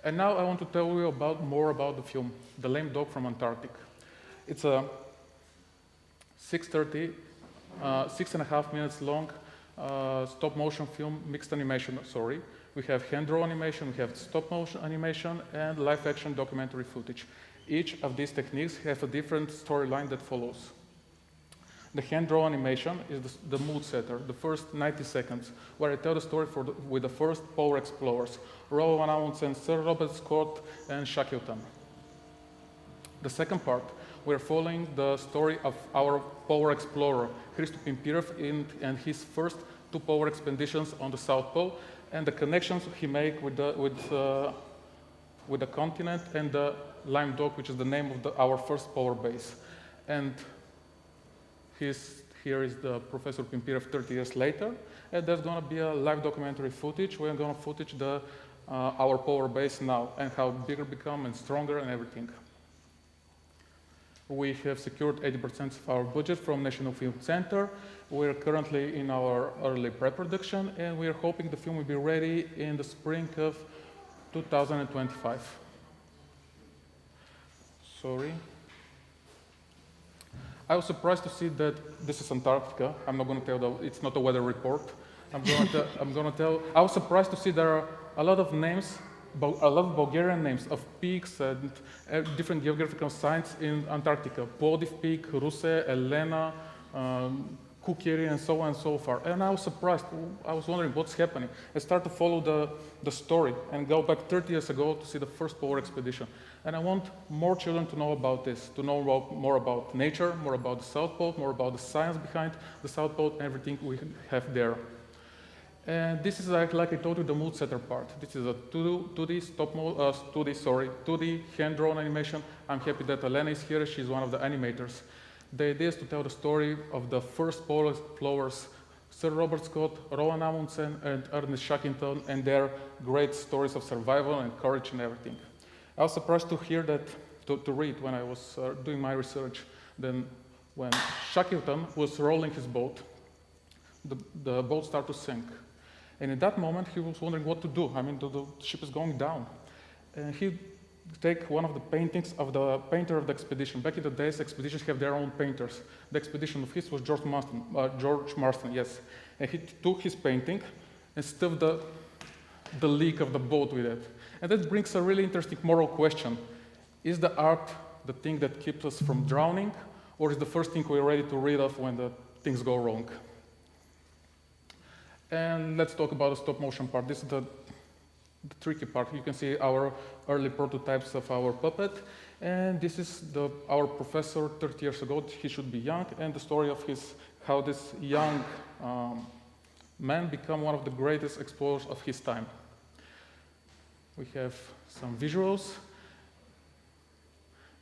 And now I want to tell you more about the film, The Lame Dog from Antarctic. It's a 6.5 minutes long stop motion film, mixed animation, sorry. We have hand draw animation, we have stop motion animation, and live action documentary footage. Each of these techniques has a different storyline that follows. The hand draw animation is the mood setter, the first 90 seconds, where I tell the story with the first polar explorers, Rowan Amundsen, Sir Robert Scott, and Shackleton. The second part, we're following the story of our polar explorer, Hristo Pimpirev, and his first 2 polar expeditions on the South Pole, and the connections he made with the continent and the Lame Dog, which is the name of our first polar base. And here is the Professor Pimpirev 30 years later, and there's going to be a live documentary footage. We're going to footage our polar base now and how bigger become and stronger and everything. We have secured 80% of our budget from National Film Center. We're currently in our early pre-production, and we're hoping the film will be ready in the spring of 2025. Sorry. I was surprised to see that this is Antarctica. I'm not going to tell it's not a weather report. I was surprised to see there are a lot of names, a lot of Bulgarian names of peaks and different geographical sites in Antarctica. Plovdiv Peak, Ruse, Elena, Kukeri, and so on and so forth. And I was surprised. I was wondering what's happening. I started to follow the story and go back 30 years ago to see the first polar expedition. And I want more children to know about this, to know more about nature, more about the South Pole, more about the science behind the South Pole, and everything we have there. And this is like I told you, the mood setter part. This is a 2D hand-drawn animation. I'm happy that Elena is here. She's one of the animators. The idea is to tell the story of the first polar explorers, Sir Robert Scott, Rowan Amundsen, and Ernest Shackleton, and their great stories of survival and courage and everything. I was surprised to hear that, to read when I was doing my research. Then when Shackleton was rolling his boat, the boat started to sink. And in that moment, he was wondering what to do. I mean, the ship is going down. And he take one of the paintings of the painter of the expedition. Back in the days, expeditions have their own painters. The expedition of his was George Marston, yes. And he took his painting and stuffed the leak of the boat with it. And that brings a really interesting moral question. Is the art the thing that keeps us from drowning, or is the first thing we're ready to read off when the things go wrong? And let's talk about the stop motion part. This is the tricky part. You can see our early prototypes of our puppet. And this is our professor 30 years ago. He should be young, and the story of how this young man became one of the greatest explorers of his time. We have some visuals,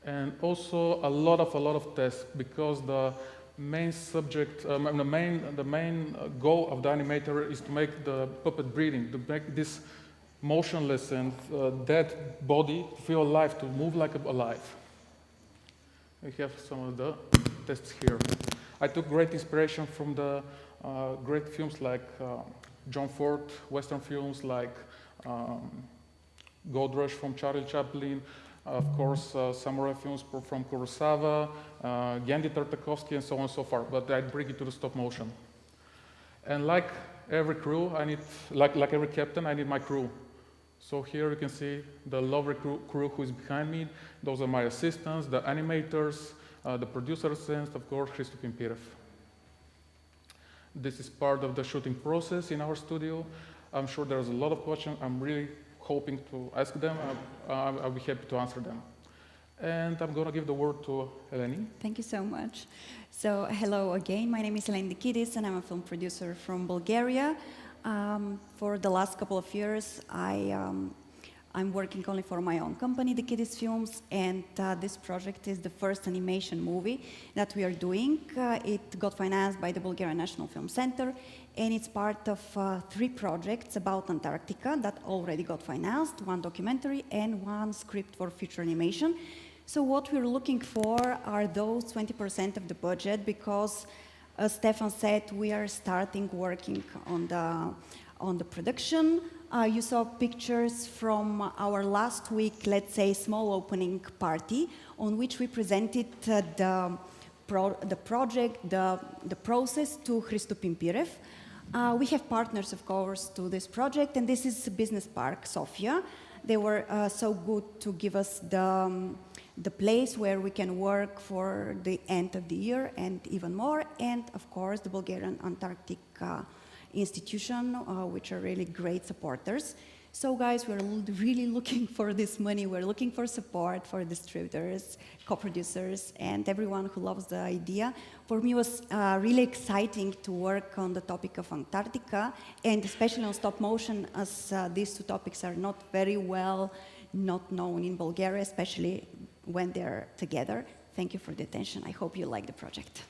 and also a lot of tests, because the main subject, the main goal of the animator is to make the puppet breathing, to make this motionless and dead body feel alive, to move like alive. We have some of the tests here. I took great inspiration from the great films like John Ford, Western films like Gold Rush from Charlie Chaplin, of course, samurai films from Kurosawa, Genndy Tartakovsky, and so on and so forth. But I bring it to the stop motion. And like every crew, like every captain, I need my crew. So here you can see the lovely crew who is behind me. Those are my assistants, the animators, the producers, and of course, Hristo Pimpirev. This is part of the shooting process in our studio. I'm sure there's a lot of questions. I'm really hoping to ask them. I'll be happy to answer them. And I'm going to give the word to Eleni. Thank you so much. So hello again. My name is Eleni Dikidis, and I'm a film producer from Bulgaria. For the last couple of years, I'm working only for my own company, Dikidis Films, and this project is the first animation movie that we are doing. It got financed by the Bulgarian National Film Center, and it's part of 3 projects about Antarctica that already got financed, 1 documentary and 1 script for feature animation. So what we're looking for are those 20% of the budget, because As Stefan said, we are starting working on the production. You saw pictures from our last week, let's say, small opening party, on which we presented the project, the process to Hristo Pimpirev. We have partners, of course, to this project, and this is Business Park Sofia. They were so good to give us the place where we can work for the end of the year and even more, and of course the Bulgarian Antarctic Institution, which are really great supporters. So guys, we're really looking for this money. We're looking for support for distributors, co-producers, and everyone who loves the idea. For me, it was really exciting to work on the topic of Antarctica, and especially on stop motion, as these two topics are not very well not known in Bulgaria, especially when they're together. Thank you for the attention. I hope you like the project.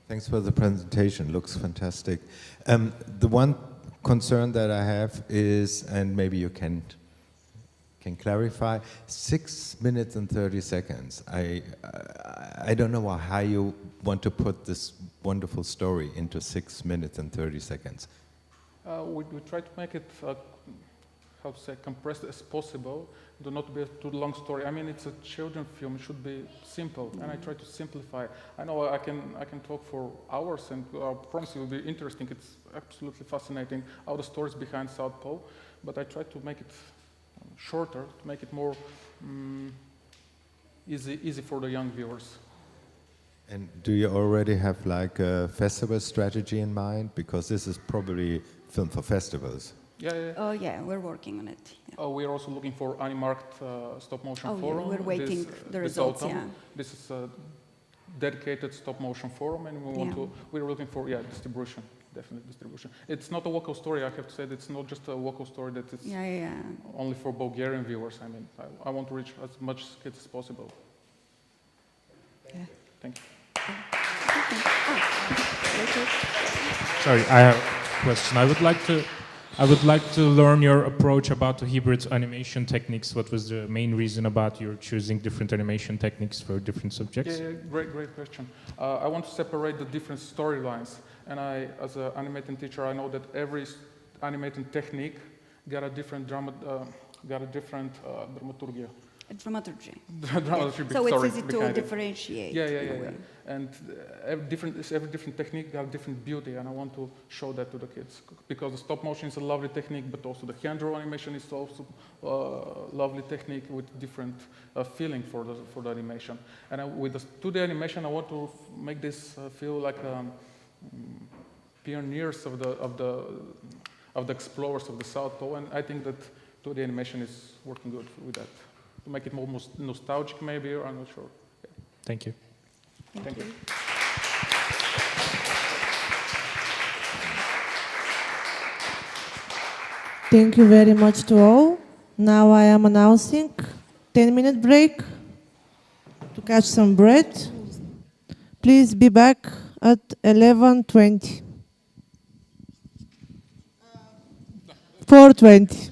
Thanks for the presentation. Looks fantastic. The one concern that I have is, and maybe you can clarify, 6 minutes and 30 seconds. I don't know how you want to put this wonderful story into 6 minutes and 30 seconds. We try to make it, how to say, compressed as possible. Do not be a too long story. I mean, it's a children's film. It should be simple, and I try to simplify. I know I can talk for hours, and I promise it will be interesting. It's absolutely fascinating, all the stories behind South Pole, but I try to make it shorter, to make it more easy for the young viewers. And do you already have like a festival strategy in mind? Because this is probably film for festivals. Yeah. Oh yeah, we're working on it. Yeah. We're also looking for Animarkt stop motion forum. Yeah, we're waiting the results. Autumn. Yeah. This is a dedicated stop motion forum, and we're looking for distribution, definitely distribution. It's not a local story. I have to say that it's not just a local story that it's only for Bulgarian viewers. I mean, I want to reach as much kids as possible. Yeah. Thank you. Sorry, I have a question. I would like to learn your approach about the hybrid animation techniques. What was the main reason about your choosing different animation techniques for different subjects? Yeah, great question. I want to separate the different storylines, and as an animating teacher, I know that every animating technique got a different dramaturgy. Dramaturgy. Dramaturgy. So it's easy to differentiate. Yeah. And every different technique got a different beauty, and I want to show that to the kids, because the stop motion is a lovely technique, but also the hand draw animation is also a lovely technique with different feeling for the animation. And with the 2D animation, I want to make this feel like pioneers of the explorers of the South Pole, and I think that 2D animation is working good with that. To make it more nostalgic, maybe, or I'm not sure. Yeah. Thank you. Thank you. Thank you very much to all. Now I am announcing 10-minute break to catch some breath. Please be back at 11:20. 4:20.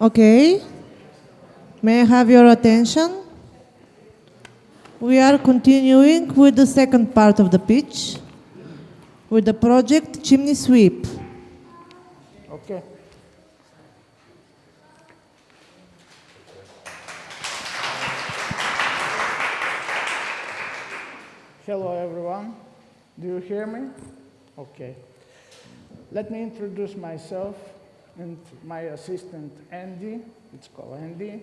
Okay. May I have your attention? We are continuing with the second part of the pitch, with the project Chimney Sweep. Okay. Hello, everyone. Do you hear me? Okay. Let me introduce myself and my assistant, Andy. It's called Andy.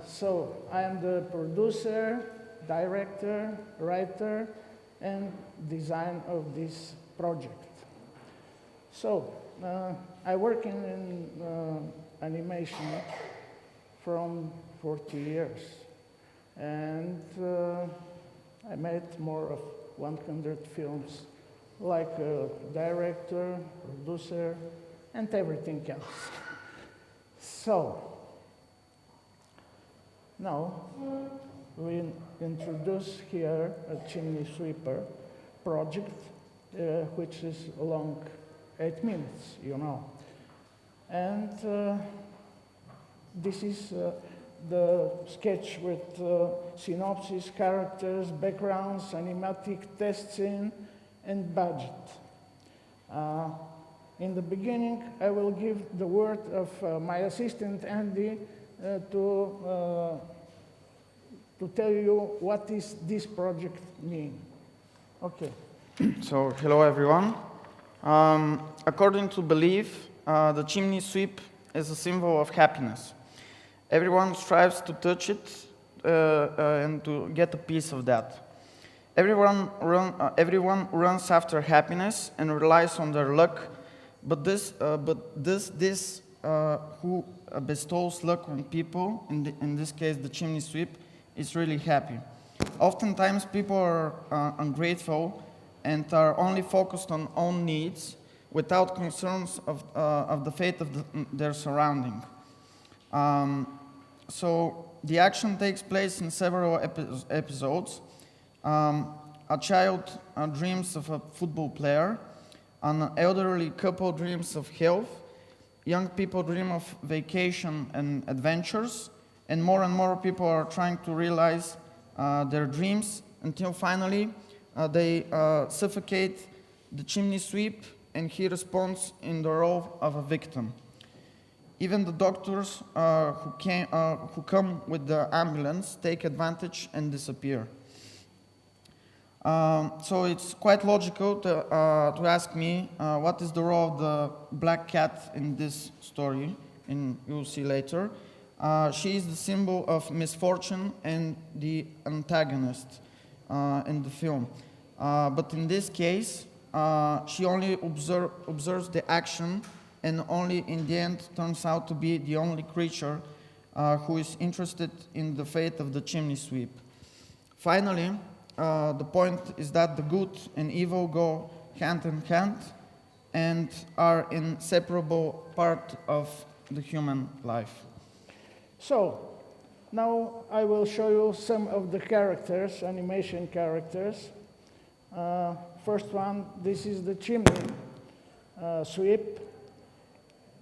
So I am the producer, director, writer, and design of this project. So I work in animation from 40 years, and I made more of 100 films, like a director, producer, and everything else. So now we introduce here a chimney sweeper project, which is long 8 minutes, you know. And this is the sketch with synopsis, characters, backgrounds, animatic test scene, and budget. In the beginning, I will give the word of my assistant Andy to tell you what is this project mean. Okay. So, hello everyone. According to belief, the chimney sweep is a symbol of happiness. Everyone strives to touch it and to get a piece of that. Everyone runs after happiness and relies on their luck, but who bestows luck on people, in this case the chimney sweep, is really happy. Oftentimes people are ungrateful and are only focused on own needs without concerns of the fate of their surrounding. So the action takes place in several episodes. A child dreams of a football player, an elderly couple dreams of health, young people dream of vacation and adventures, and more people are trying to realize their dreams until finally they suffocate the chimney sweep, and he responds in the role of a victim. Even the doctors who come with the ambulance take advantage and disappear. So it's quite logical to ask me what is the role of the black cat in this story, and you'll see later. She is the symbol of misfortune and the antagonist in the film. But in this case, she only observes the action, and only in the end turns out to be the only creature who is interested in the fate of the chimney sweep. Finally, the point is that the good and evil go hand in hand and are an inseparable part of the human life. So, now I will show you some of the characters, animation characters. First one, this is the chimney sweep.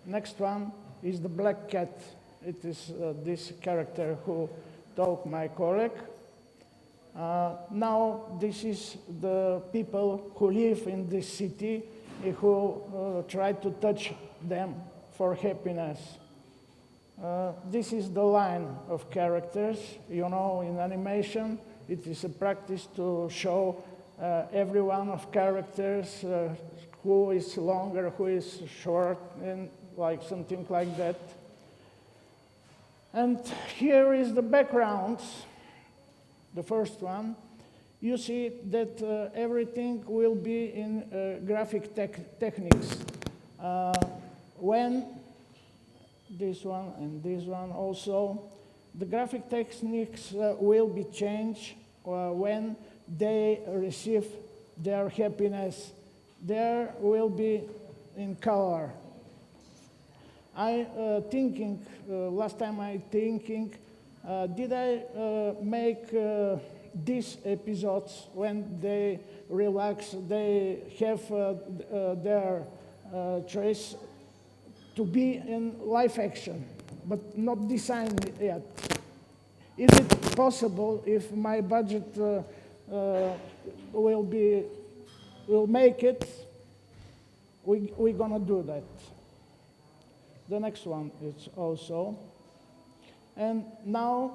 Next one is the black cat. It is this character who took my colleague. Now this is the people who live in this city who try to touch them for happiness. This is the line of characters. You know, in animation, it is a practice to show every one of characters, who is longer, who is short, and like something like that. And here is the background, the first one. You see that everything will be in graphic techniques. When this one and this one also, the graphic techniques will be changed when they receive their happiness. There will be in color. Last time I thinking, did I make these episodes when they relax, they have their choice to be in live action. but not designed yet. Is it possible if my budget will make it? We're gonna do that. The next one is also. And now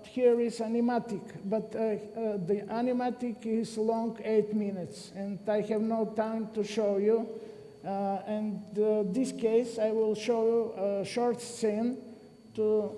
here is animatic, but the animatic is long 8 minutes, and I have no time to show you. And this case, I will show you a short scene to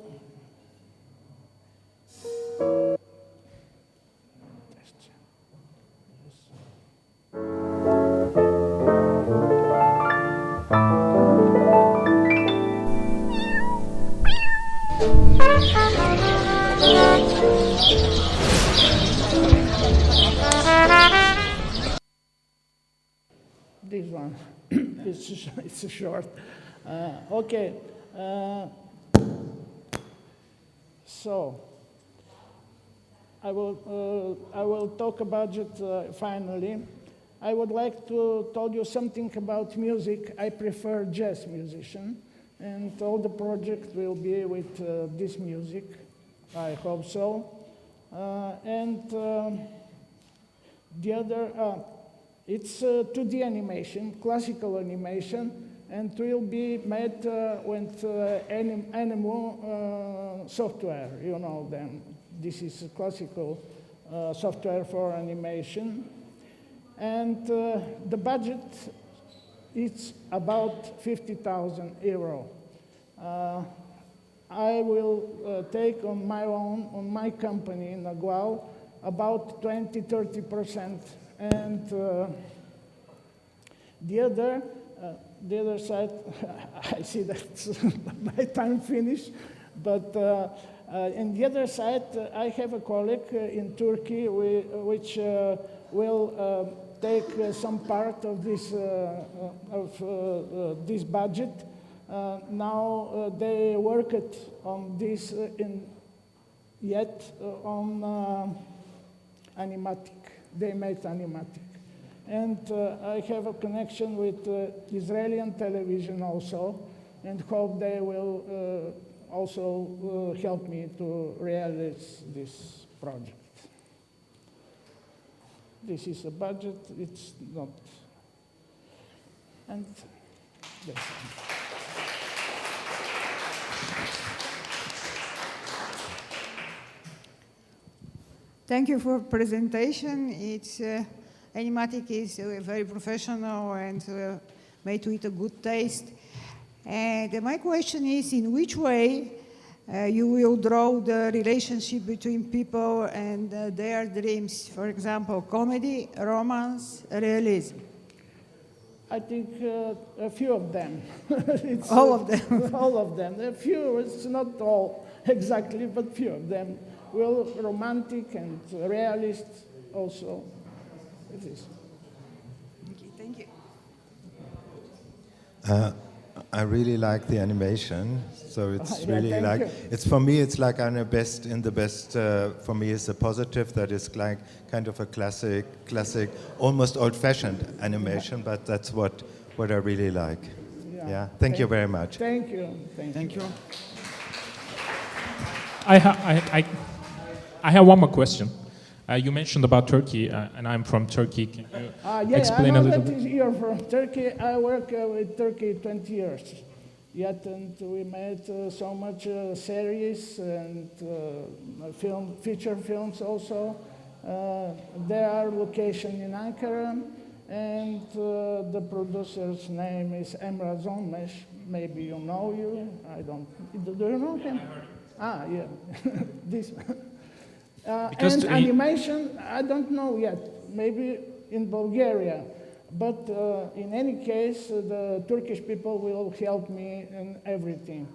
this one. It's short. Okay. So I will talk about it finally. I would like to tell you something about music. I prefer jazz musician, and all the project will be with this music. I hope so. And the other, it's 2D animation, classical animation, and will be made with Animu software. You know them. This is classical software for animation. And the budget is about 50,000 euro. I will take on my own, on my company, Nagual, about 20–30%. And the other side, I see that my time finished, but on the other side, I have a colleague in Turkey which will take some part of this this budget. Now they worked on this on animatic. They made animatic. And I have a connection with Israeli television also, and hope they will also help me to realize this project. This is a budget, it's not. And that's it. Thank you for presentation. It's animatic is very professional and made with a good taste. And my question is, in which way you will draw the relationship between people and their dreams? For example, comedy, romance, realism. I think a few of them. All of them? All of them. A few, it's not all exactly, but few of them. Well, romantic and realist also. It is. Okay, thank you. I really like the animation, so it's Yeah, really thank like you. it's for me. It's like I'm in the best. For me, is a positive that is like kind of a classic, almost old-fashioned animation. But that's what I really like. Yeah. Thank you very much. Thank you. Thank you. I have one more question. You mentioned about Turkey, and I'm from Turkey. Can you explain I a know little that bit? you're from Turkey. I work with Turkey 20 years. Yet, and we made so much series and feature films also. There are locations in Ankara, and the producer's name is Emrah Zonmesh. Maybe you know you. I don't. Do you know him? Yeah. This. And animation, I don't know yet. Maybe in Bulgaria. But in any case, the Turkish people will help me in everything.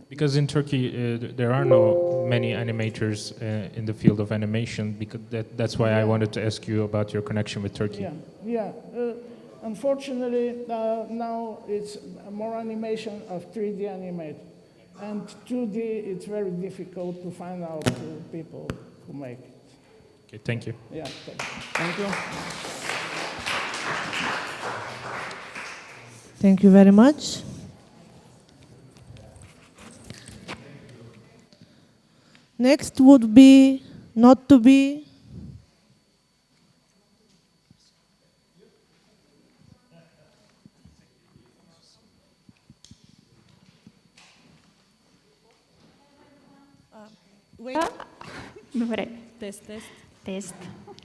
Because in Turkey, there are no many animators in the field of animation. Because that's why I wanted to ask you about your connection with Turkey. Yeah. Unfortunately, now it's more animation of 3D animated. And 2D, it's very difficult to find out people who make it. Okay, thank you. Yeah, thank you. Thank you. Thank you very much. Next would be not to be. Добре. Test.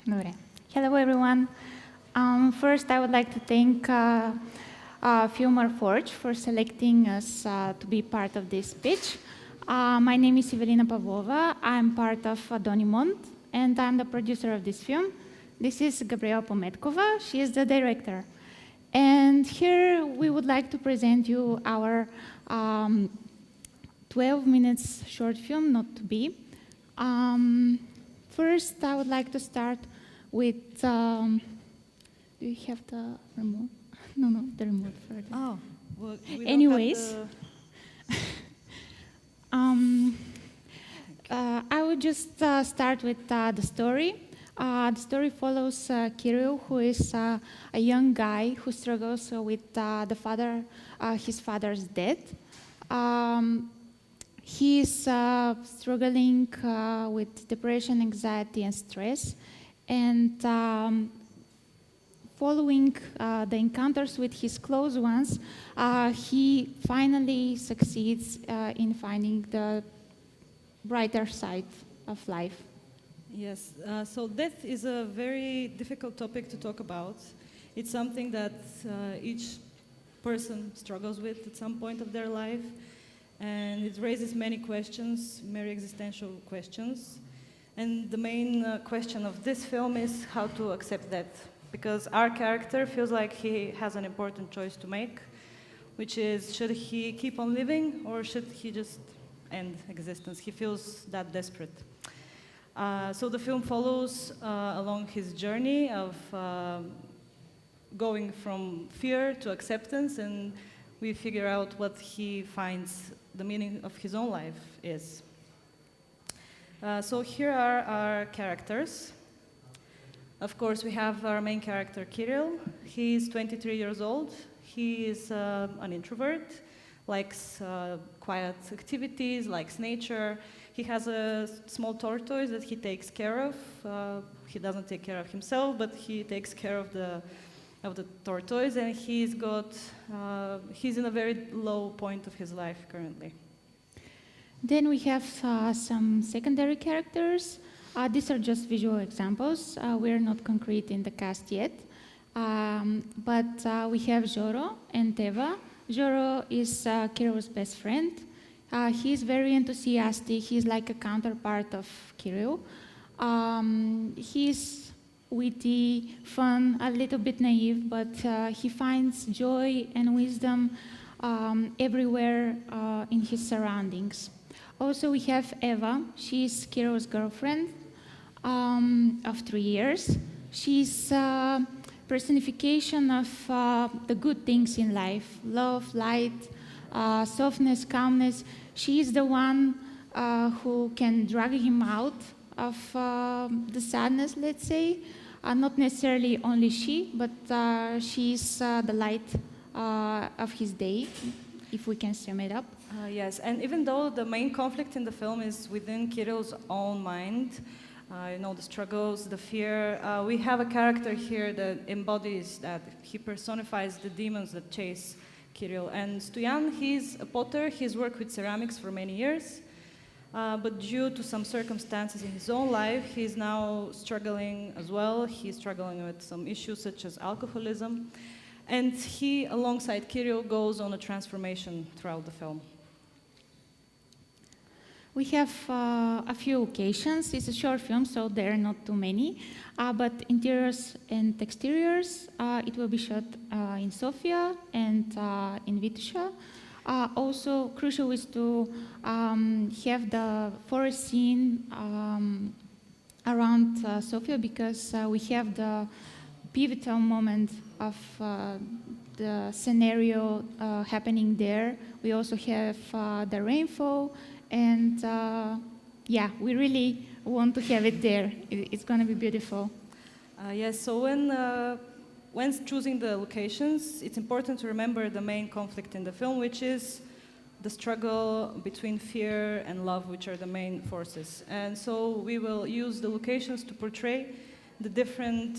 Добре. Hello, everyone. First, I would like to thank Filmar Forge for selecting us to be part of this pitch. My name is Evelina Pavlova. I'm part of Donimont, and I'm the producer of this film. This is Gabriela Pometkova. She is the director. And here we would like to present you our 12 minutes short film, Not to Be. First, I would like to start with, do you have the remote? No, the remote for it. Oh, well, we anyways, don't I would just start with the story. The story follows Kirill, who is a young guy who struggles with his father's death. He is struggling with depression, anxiety, and stress. And following the encounters with his close ones, he finally succeeds in finding the brighter side of life. Yes, so death is a very difficult topic to talk about. It's something that each person struggles with at some point of their life, and it raises many questions, very existential questions. And the main question of this film is how to accept death, because our character feels like he has an important choice to make, which is, should he keep on living or should he just end existence? He feels that desperate. So the film follows along his journey of going from fear to acceptance, and we figure out what he finds the meaning of his own life is. So here are our characters. Of course, we have our main character, Kirill. He's 23 years old. He is an introvert, likes quiet activities, likes nature. He has a small tortoise that he takes care of. He doesn't take care of himself, but he takes care of the tortoise, and he's in a very low point of his life currently. Then we have some secondary characters. These are just visual examples. We're not concrete in the cast yet. But we have Joro and Teva. Joro is Kirill's best friend. He's very enthusiastic. He's like a counterpart of Kirill. He's witty, fun, a little bit naive, but he finds joy and wisdom everywhere in his surroundings. Also, we have Eva. She's Kirill's girlfriend of 3 years. She's a personification of the good things in life: love, light, softness, calmness. She's the one who can drag him out of the sadness, let's say. Not necessarily only she, but she's the light of his day, if we can sum it up. Yes, and even though the main conflict in the film is within Kirill's own mind, the struggles, the fear, we have a character here that embodies that. He personifies the demons that chase Kirill. And Stoyan, he's a potter. He's worked with ceramics for many years. But due to some circumstances in his own life, he's now struggling as well. He's struggling with some issues such as alcoholism. And he, alongside Kirill, goes on a transformation throughout the film. We have a few occasions. It's a short film, so there are not too many. But interiors and exteriors, it will be shot in Sofia and in Vitosha. Also, crucial is to have the forest scene around Sofia, because we have the pivotal moment of the scenario happening there. We also have the rainfall, and we really want to have it there. It's going to be beautiful. Yes, so when choosing the locations, it's important to remember the main conflict in the film, which is the struggle between fear and love, which are the main forces. And so we will use the locations to portray the different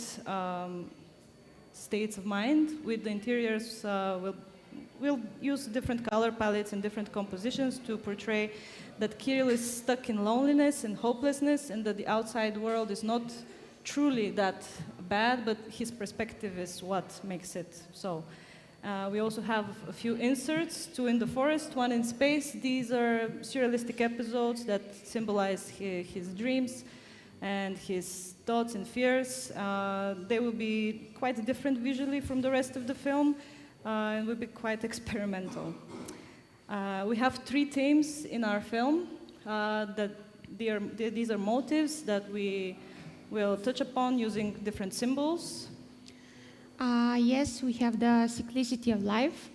states of mind. With the interiors, we'll use different color palettes and different compositions to portray that Kirill is stuck in loneliness and hopelessness, and that the outside world is not truly that bad, but his perspective is what makes it so. We also have a few inserts, 2 in the forest, 1 in space. These are surrealistic episodes that symbolize his dreams and his thoughts and fears. They will be quite different visually from the rest of the film, and will be quite experimental. We have 3 themes in our film. These are motives that we will touch upon using different symbols. Yes, we have the cyclicity of life.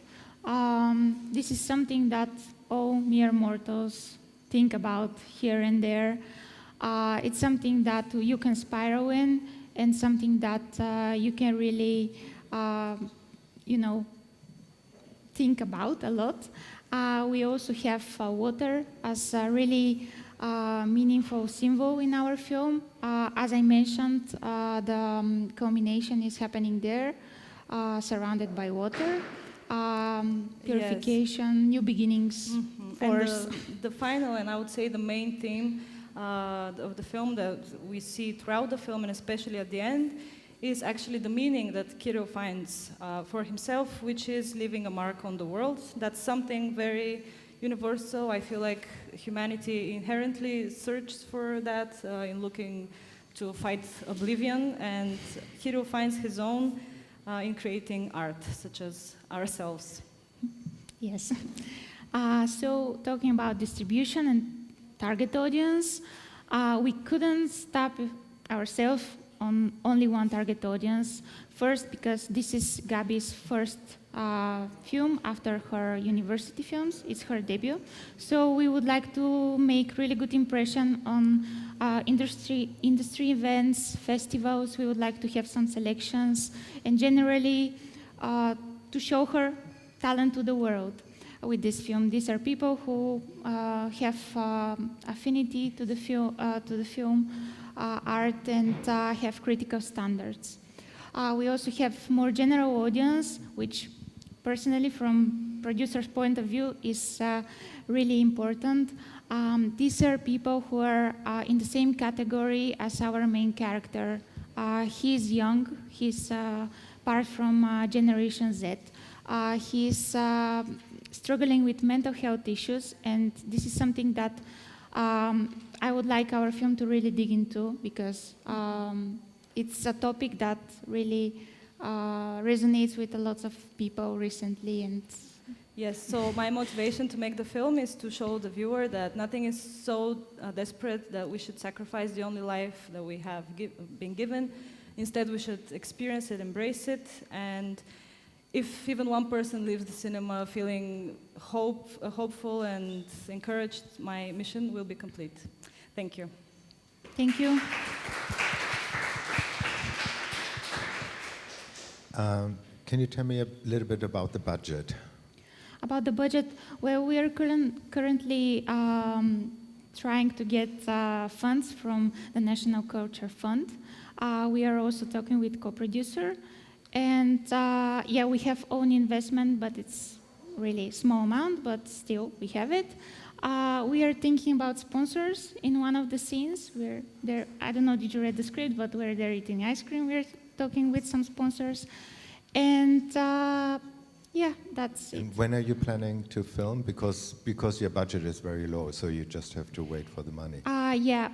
This is something that all mere mortals think about here and there. It's something that you can spiral in, and something that you can really, think about a lot. We also have water as a really meaningful symbol in our film. As I mentioned, the culmination is happening there, surrounded by water. Purification, new beginnings, force. And the final, and I would say the main theme of the film that we see throughout the film, and especially at the end, is actually the meaning that Kirill finds for himself, which is leaving a mark on the world. That's something very universal. I feel like humanity inherently searches for that in looking to fight oblivion, and Kirill finds his own in creating art, such as ourselves. Yes. So talking about distribution and target audience, we couldn't stop ourselves on only one target audience. First, because this is Gabi's first film after her university films. It's her debut. So we would like to make really good impression on industry events, festivals. We would like to have some selections, and generally to show her talent to the world with this film. These are people who have affinity to the film art and have critical standards. We also have more general audience, which personally from producer's point of view is really important. These are people who are in the same category as our main character. He's young, he's part from Generation Z. He's struggling with mental health issues, and this is something that I would like our film to really dig into, because it's a topic that really resonates with a lot of people recently. And yes, so my motivation to make the film is to show the viewer that nothing is so desperate that we should sacrifice the only life that we have been given. Instead, we should experience it, embrace it, and if even one person leaves the cinema feeling hopeful and encouraged, my mission will be complete. Thank you. Thank you. Can you tell me a little bit about the budget? About the budget, well, we are currently trying to get funds from the National Culture Fund. We are also talking with co-producer. And yeah, we have own investment, but it's really small amount, but still we have it. We are thinking about sponsors in one of the scenes. We're there, I don't know, did you read the script, but we're there eating ice cream. We're talking with some sponsors. And yeah, that's it. And when are you planning to film? Because your budget is very low, so you just have to wait for the money. Yeah,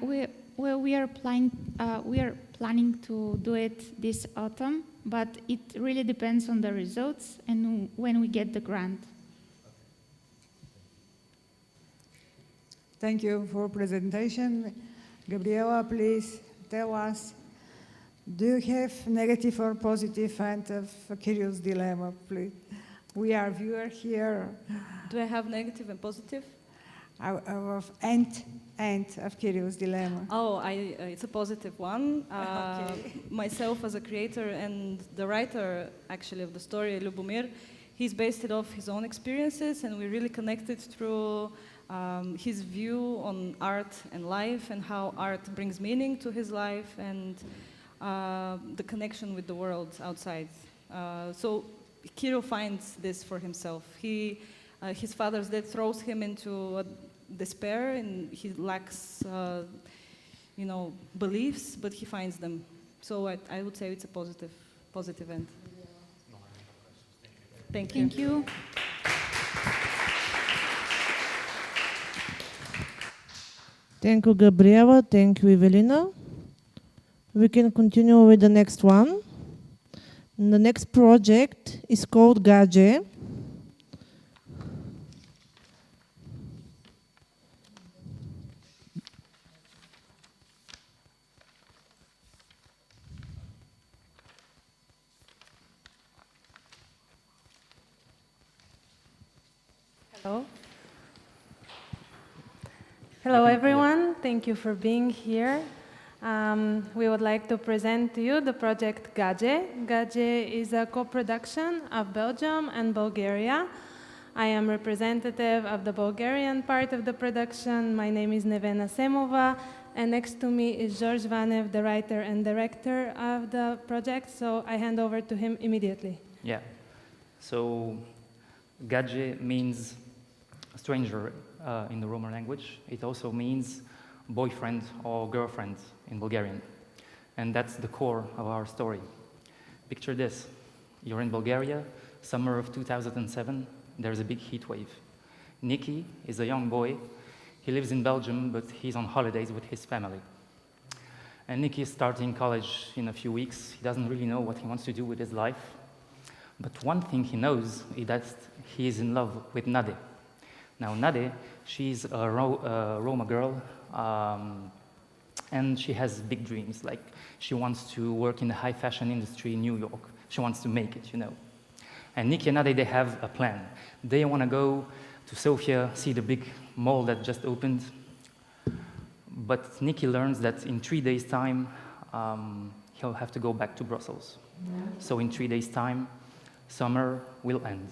we are planning to do it this autumn, but it really depends on the results and when we get the grant. Thank you for presentation. Gabriela, please tell us, do you have negative or positive end of Kirill's dilemma, please? We are viewers here. Do I have negative and positive? Of end of Kirill's dilemma. Oh, it's a positive one. Myself as a creator and the writer, actually, of the story, Lubomir, he's based it off his own experiences, and we really connected through his view on art and life, and how art brings meaning to his life, and the connection with the world outside. So Kirill finds this for himself. His father's death throws him into despair, and he lacks, beliefs, but he finds them. So I would say it's a positive end. Thank you. Thank you. Thank you, Gabriela. Thank you, Evelina. We can continue with the next one. The next project is called Gadget. Hello. Hello, everyone. Thank you for being here. We would like to present to you the project Gadget. Gadget is a co-production of Belgium and Bulgaria. I am representative of the Bulgarian part of the production. My name is Nevena Semova, and next to me is George Vanev, the writer and director of the project. So I hand over to him immediately. Yeah. So Gadget means stranger in the Roma language. It also means boyfriend or girlfriend in Bulgarian. And that's the core of our story. Picture this. You're in Bulgaria, summer of 2007. There's a big heat wave. Nicky is a young boy. He lives in Belgium, but he's on holidays with his family. And Nicky is starting college in a few weeks. He doesn't really know what he wants to do with his life. But one thing he knows is that he is in love with Nade. Now, Nade, she's a Roma girl, and she has big dreams. Like, she wants to work in the high fashion industry in New York. She wants to make it, And Nicky and Nade, they have a plan. They want to go to Sofia, see the big mall that just opened. But Nicky learns that in 3 days' time, he'll have to go back to Brussels. So in 3 days' time, summer will end.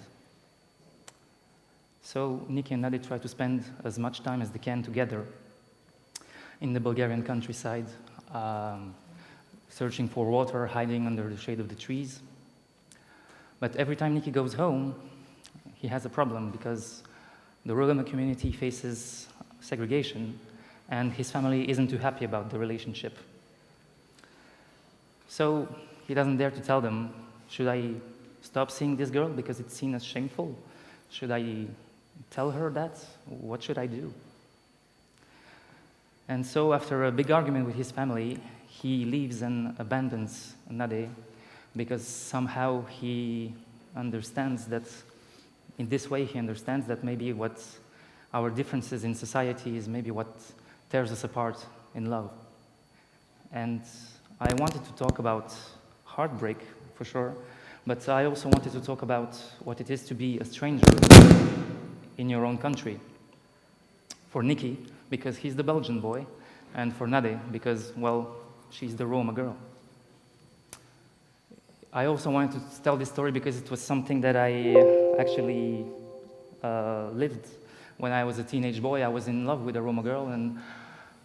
So Nicky and Nade try to spend as much time as they can together in the Bulgarian countryside, searching for water, hiding under the shade of the trees. But every time Nicky goes home, he has a problem because the Roma community faces segregation, and his family isn't too happy about the relationship. So he doesn't dare to tell them, should I stop seeing this girl because it's seen as shameful? Should I tell her that? What should I do? And so after a big argument with his family, he leaves and abandons Nade because somehow he understands that, in this way he understands that maybe what our differences in society is maybe what tears us apart in love. And I wanted to talk about heartbreak, for sure, but I also wanted to talk about what it is to be a stranger in your own country. For Nicky, because he's the Belgian boy, and for Nade, because, well, she's the Roma girl. I also wanted to tell this story because it was something that I actually lived. When I was a teenage boy, I was in love with a Roma girl, and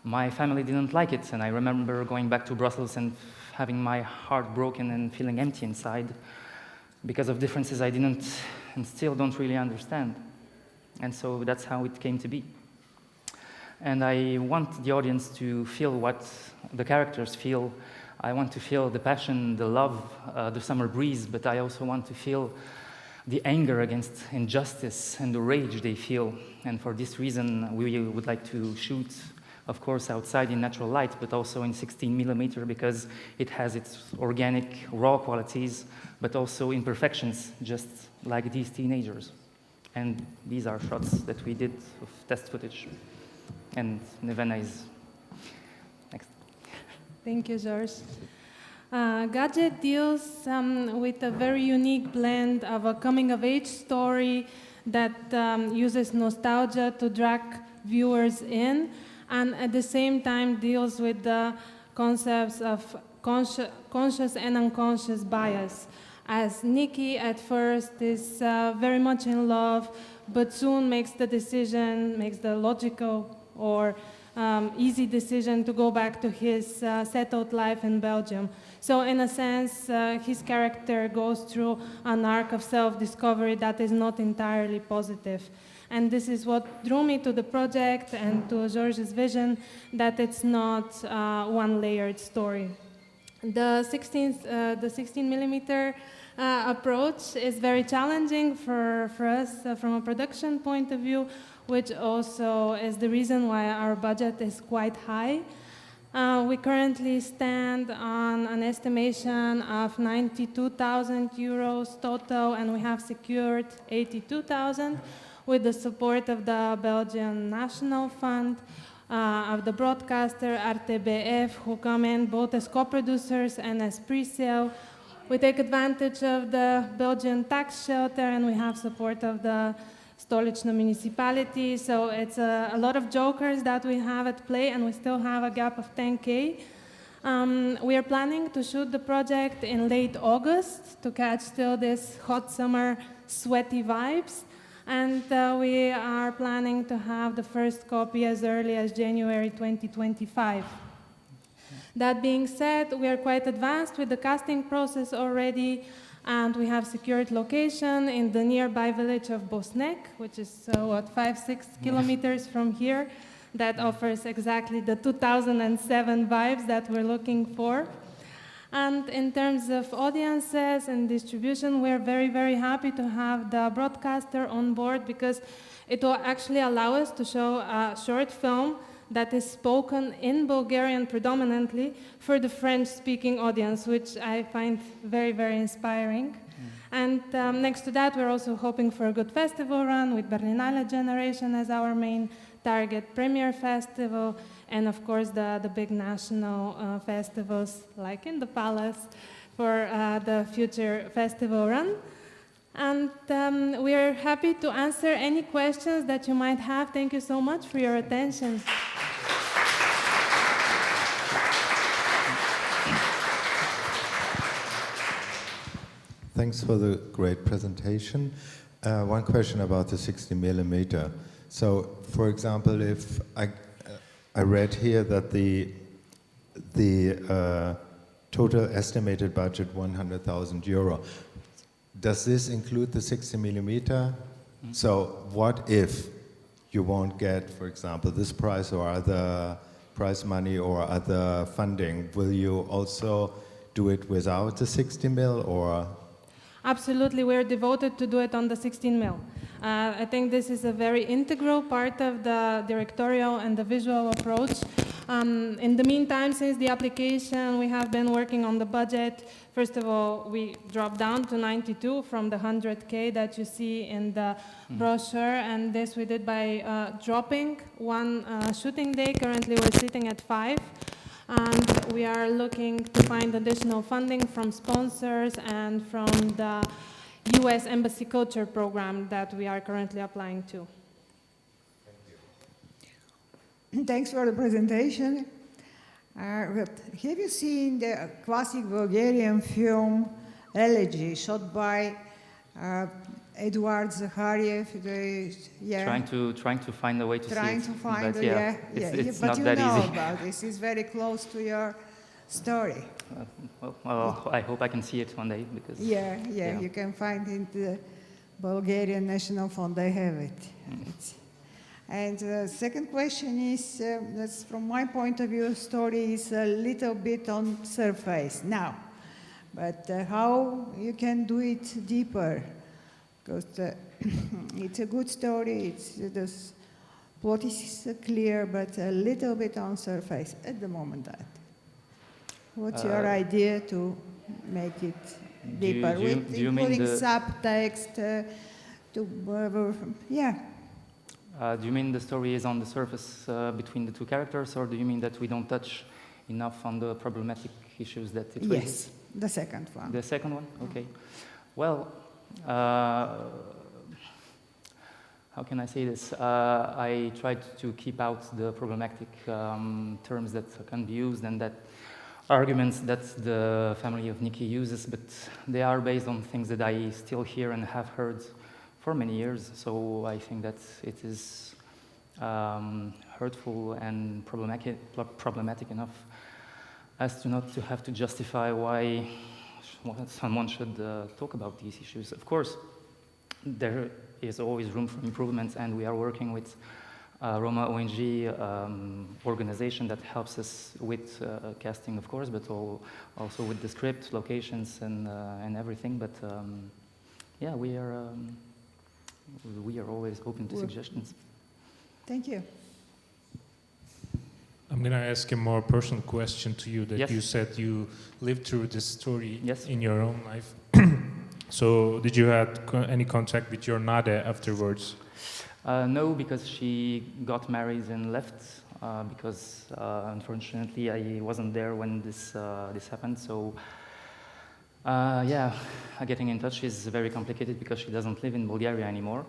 my family didn't like it. And I remember going back to Brussels and having my heart broken and feeling empty inside because of differences I didn't and still don't really understand. And so that's how it came to be. And I want the audience to feel what the characters feel. I want to feel the passion, the love, the summer breeze, but I also want to feel the anger against injustice and the rage they feel. And for this reason, we would like to shoot, of course, outside in natural light, but also in 16mm because it has its organic, raw qualities, but also imperfections, just like these teenagers. And these are shots that we did of test footage. And Nevena is next. Thank you, George. Gadget deals with a very unique blend of a coming-of-age story that uses nostalgia to drag viewers in, and at the same time deals with the concepts of conscious and unconscious bias. as Nikki at first is very much in love, but soon makes the logical or easy decision to go back to his settled life in Belgium. So in a sense, his character goes through an arc of self-discovery that is not entirely positive. And this is what drew me to the project and to Georges' vision, that it's not one layered story. The 16 millimeter approach is very challenging for us from a production point of view, which also is the reason why our budget is quite high. We currently stand on an estimation of 92,000 euros total, and we have secured 82,000 with the support of the Belgian National Fund, of the broadcaster RTBF, who come in both as co-producers and as pre-sale. We take advantage of the Belgian tax shelter, and we have support of the Stolična municipality. So it's a lot of jokers that we have at play, and we still have a gap of 10K. We are planning to shoot the project in late August to catch still this hot summer sweaty vibes. And we are planning to have the first copy as early as January 2025. That being said, we are quite advanced with the casting process already, and we have secured location in the nearby village of Bosnek, which is 5-6 kilometers from here. That offers exactly the 2007 vibes that we're looking for. And in terms of audiences and distribution, we're very, very happy to have the broadcaster on board, because it will actually allow us to show a short film that is spoken in Bulgarian predominantly for the French-speaking audience, which I find very, very inspiring. And next to that, we're also hoping for a good festival run with Berlinale Generation as our main target premiere festival, and of course the big national festivals like in the Palace for the future festival run. And we are happy to answer any questions that you might have. Thank you so much for your attention. Thanks for the great presentation. One question about the 60 millimeter. So, for example, if I read here that the total estimated budget 100,000 euro. Does this include the 60 millimeter? So, what if you won't get, for example, this prize or other prize money or other funding? Will you also do it without the 60 mil or? Absolutely, we're devoted to do it on the 16 mil. I think this is a very integral part of the directorial and the visual approach. In the meantime, since the application, we have been working on the budget. First of all, we dropped down to 92 from the 100K that you see in the brochure, and this we did by dropping one shooting day. Currently, we're sitting at 5. And we are looking to find additional funding from sponsors and from the US Embassy Culture program that we are currently applying to. Thanks for the presentation. Have you seen the classic Bulgarian film Elegy, shot by Eduard Zakhariev? Trying to find a way to see it. But it's but not you that know easy. about this. It's very close to your story. I hope I can see it one day because. Yeah. You can find it in the Bulgarian National Fund. They have it. And the second question is, that's from my point of view, story is a little bit on surface now, but how you can do it deeper? Because it's a good story, the plot is clear, but a little bit on surface at the moment. What's your idea to make it deeper, including subtext? Do you mean the story is on the surface between the two characters, or do you mean that we don't touch enough on the problematic issues that it raises? Yes, the second one. The second one? Okay. Well, how can I say this? I tried to keep out the problematic terms that can be used and that arguments that the family of Nikki uses, but they are based on things that I still hear and have heard for many years. So I think that it is hurtful and problematic enough as to not to have to justify why someone should talk about these issues. Of course, there is always room for improvement, and we are working with Roma ONG organization that helps us with casting, of course, but also with the script, locations, and everything. But yeah, we are always open to suggestions. Thank you. I'm going to ask a more personal question to you. That Yes. you said you lived through this story Yes. in your own life. So, did you have any contact with your Nade afterwards? No, because she got married and left. Because unfortunately, I wasn't there when this happened. So, yeah, getting in touch is very complicated because she doesn't live in Bulgaria anymore.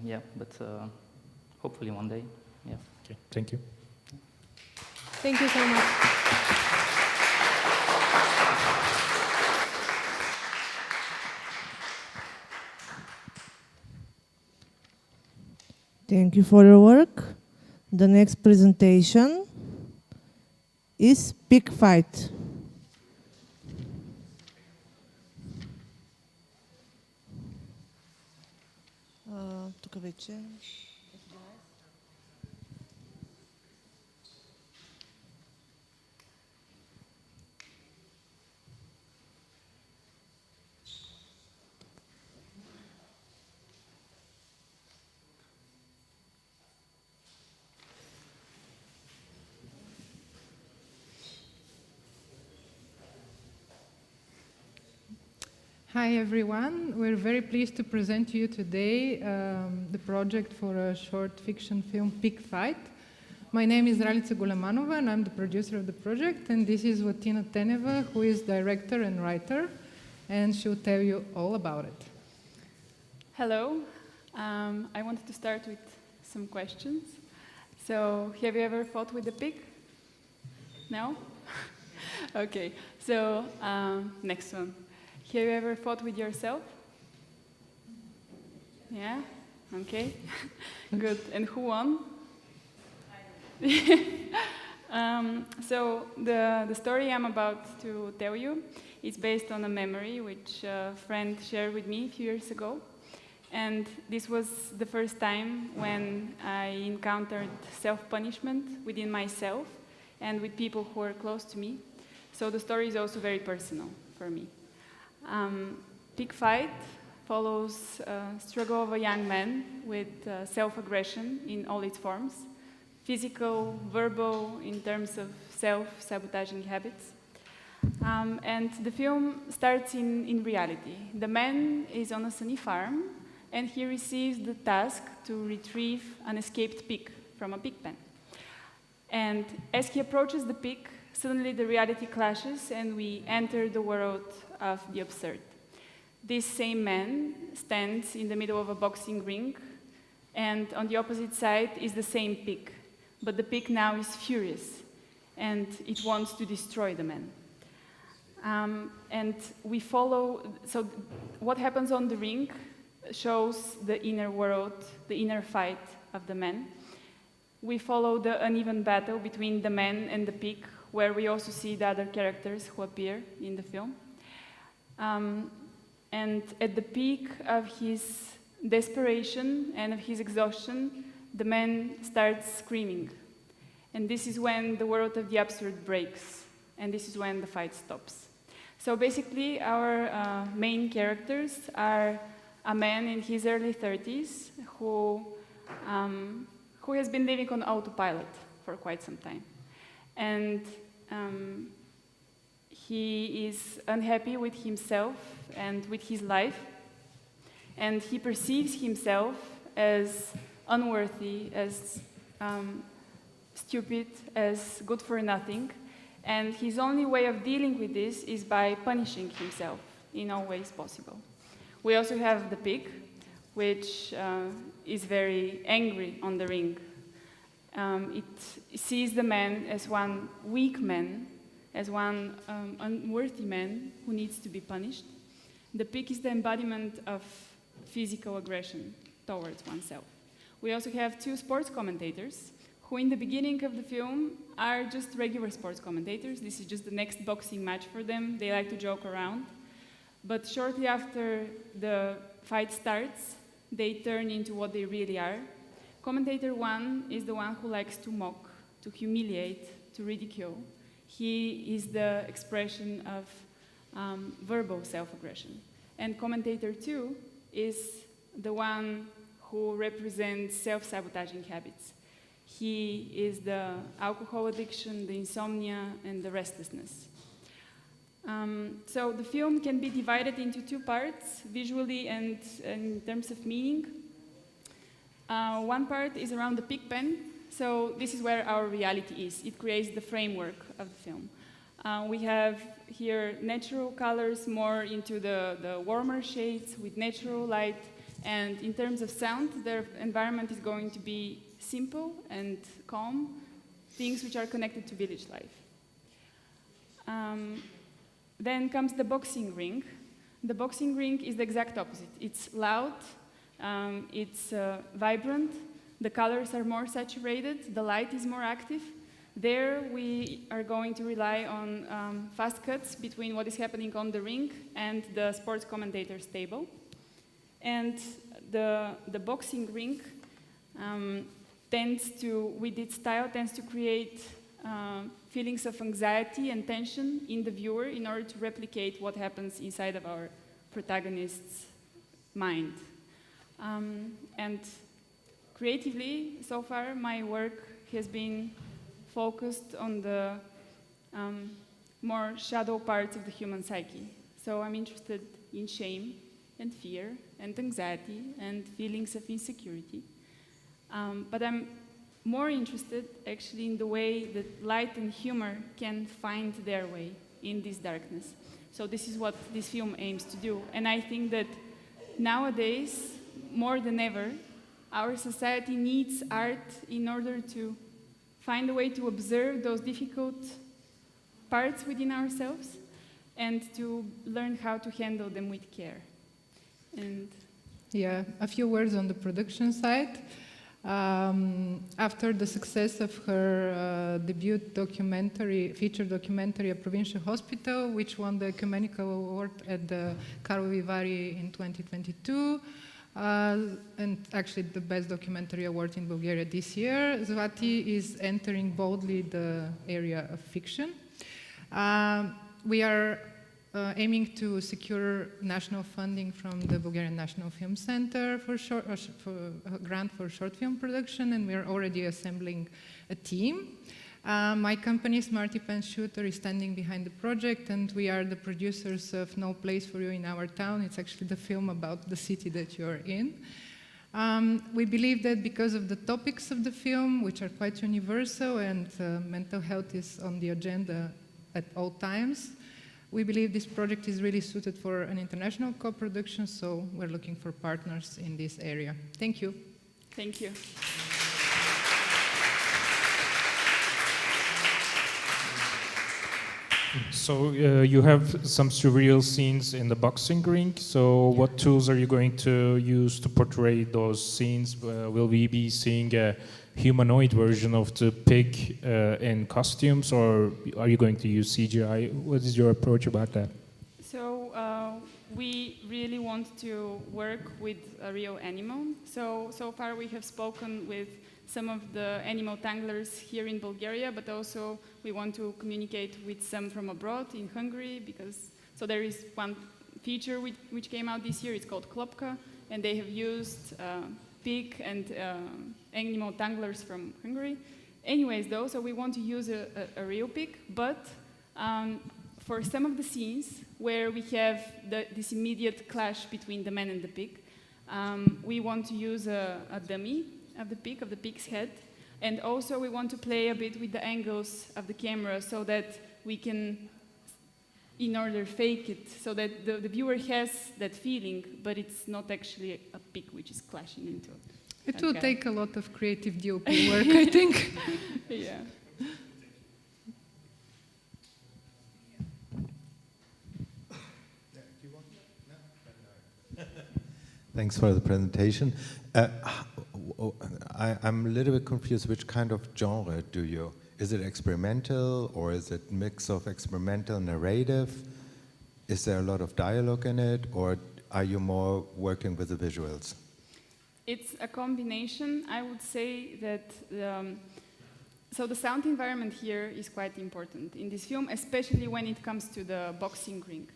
Yeah, but hopefully one day. Yeah. Okay, thank you. Thank you so much. Thank you for your work. The next presentation is Pig Fight. Тук вече. Hi everyone, we're very pleased to present to you today the project for a short fiction film, Pig Fight. My name is Ralica Gulemanova and I'm the producer of the project, and this is Watina Teneva, who is director and writer, and she'll tell you all about it. Hello, I wanted to start with some questions. So, have you ever fought with a pig? No? Okay, so next one. Have you ever fought with yourself? Yeah? Okay. Good. And who won? So the story I'm about to tell you is based on a memory which a friend shared with me a few years ago. And this was the first time when I encountered self-punishment within myself and with people who are close to me. So the story is also very personal for me. Pig Fight follows a struggle of a young man with self-aggression in all its forms, physical, verbal, in terms of self-sabotaging habits. And the film starts in reality. The man is on a sunny farm, and he receives the task to retrieve an escaped pig from a pig pen. And as he approaches the pig, suddenly the reality clashes and we enter the world of the absurd. This same man stands in the middle of a boxing ring, and on the opposite side is the same pig. But the pig now is furious and it wants to destroy the man. And we follow, so what happens on the ring shows the inner world, the inner fight of the man. We follow the uneven battle between the man and the pig, where we also see the other characters who appear in the film. And at the peak of his desperation and of his exhaustion, the man starts screaming. And this is when the world of the absurd breaks, and this is when the fight stops. So basically, our main characters are a man in his early 30s who has been living on autopilot for quite some time. And he is unhappy with himself and with his life, and he perceives himself as unworthy, as stupid, as good for nothing, and his only way of dealing with this is by punishing himself in all ways possible. We also have the pig, which is very angry on the ring, It sees the man as one weak man, as one unworthy man who needs to be punished. The pig is the embodiment of physical aggression towards oneself. We also have two sports commentators who in the beginning of the film are just regular sports commentators. This is just the next boxing match for them. They like to joke around. But shortly after the fight starts, they turn into what they really are. Commentator one is the one who likes to mock, to humiliate, to ridicule. He is the expression of verbal self-aggression. And commentator two is the one who represents self-sabotaging habits. He is the alcohol addiction, the insomnia, and the restlessness. So the film can be divided into two parts, visually and in terms of meaning. One part is around the pig pen. So this is where our reality is. It creates the framework of the film. We have here natural colors, more into the warmer shades with natural light. And in terms of sound, the environment is going to be simple and calm, things which are connected to village life. Then comes the boxing ring. The boxing ring is the exact opposite. It's loud, it's vibrant, the colors are more saturated, the light is more active. There we are going to rely on fast cuts between what is happening on the ring and the sports commentator's table. And the boxing ring with its style, tends to create feelings of anxiety and tension in the viewer in order to replicate what happens inside of our protagonist's mind. And creatively, so far, my work has been focused on the more shadow parts of the human psyche. So I'm interested in shame and fear and anxiety and feelings of insecurity. But I'm more interested actually in the way that light and humor can find their way in this darkness. So this is what this film aims to do. And I think that nowadays, more than ever, our society needs art in order to find a way to observe those difficult parts within ourselves and to learn how to handle them with care. And yeah, a few words on the production side. After the success of her debut feature documentary, A Provincial Hospital, which won the Ecumenical Award at the Karlo Vivari in 2022, and actually the best documentary award in Bulgaria this year, Zvati is entering boldly the area of fiction. We are aiming to secure national funding from the Bulgarian National Film Center for a grant for short film production, and we are already assembling a team. My company, Smarty Pants Shooter, is standing behind the project, and we are the producers of No Place for You in Our Town. It's actually the film about the city that you're in. We believe that because of the topics of the film, which are quite universal, and mental health is on the agenda at all times, we believe this project is really suited for an international co-production, so we're looking for partners in this area. Thank you. Thank you. So you have some surreal scenes in the boxing ring. So what tools are you going to use to portray those scenes? Will we be seeing a humanoid version of the pig in costumes, or are you going to use CGI? What is your approach about that? So we really want to work with a real animal. So far we have spoken with some of the animal tanglers here in Bulgaria, but also we want to communicate with some from abroad in Hungary, so there is one feature which came out this year. It's called Klopka, and they have used pig and animal tanglers from Hungary. Anyways, though, so we want to use a real pig, but for some of the scenes where we have this immediate clash between the man and the pig, we want to use a dummy of the pig's head, and also we want to play a bit with the angles of the camera so that we can, in order fake it, so that the viewer has that feeling, but it's not actually a pig which is clashing into it. It will take a lot of creative DOP work, I think. Yeah. Thanks for the presentation. I'm a little bit confused. Which kind of genre do you? Is it experimental, or is it mix of experimental narrative? Is there a lot of dialogue in it, or are you more working with the visuals? It's a combination. I would say that so the sound environment here is quite important in this film, especially when it comes to the boxing ring,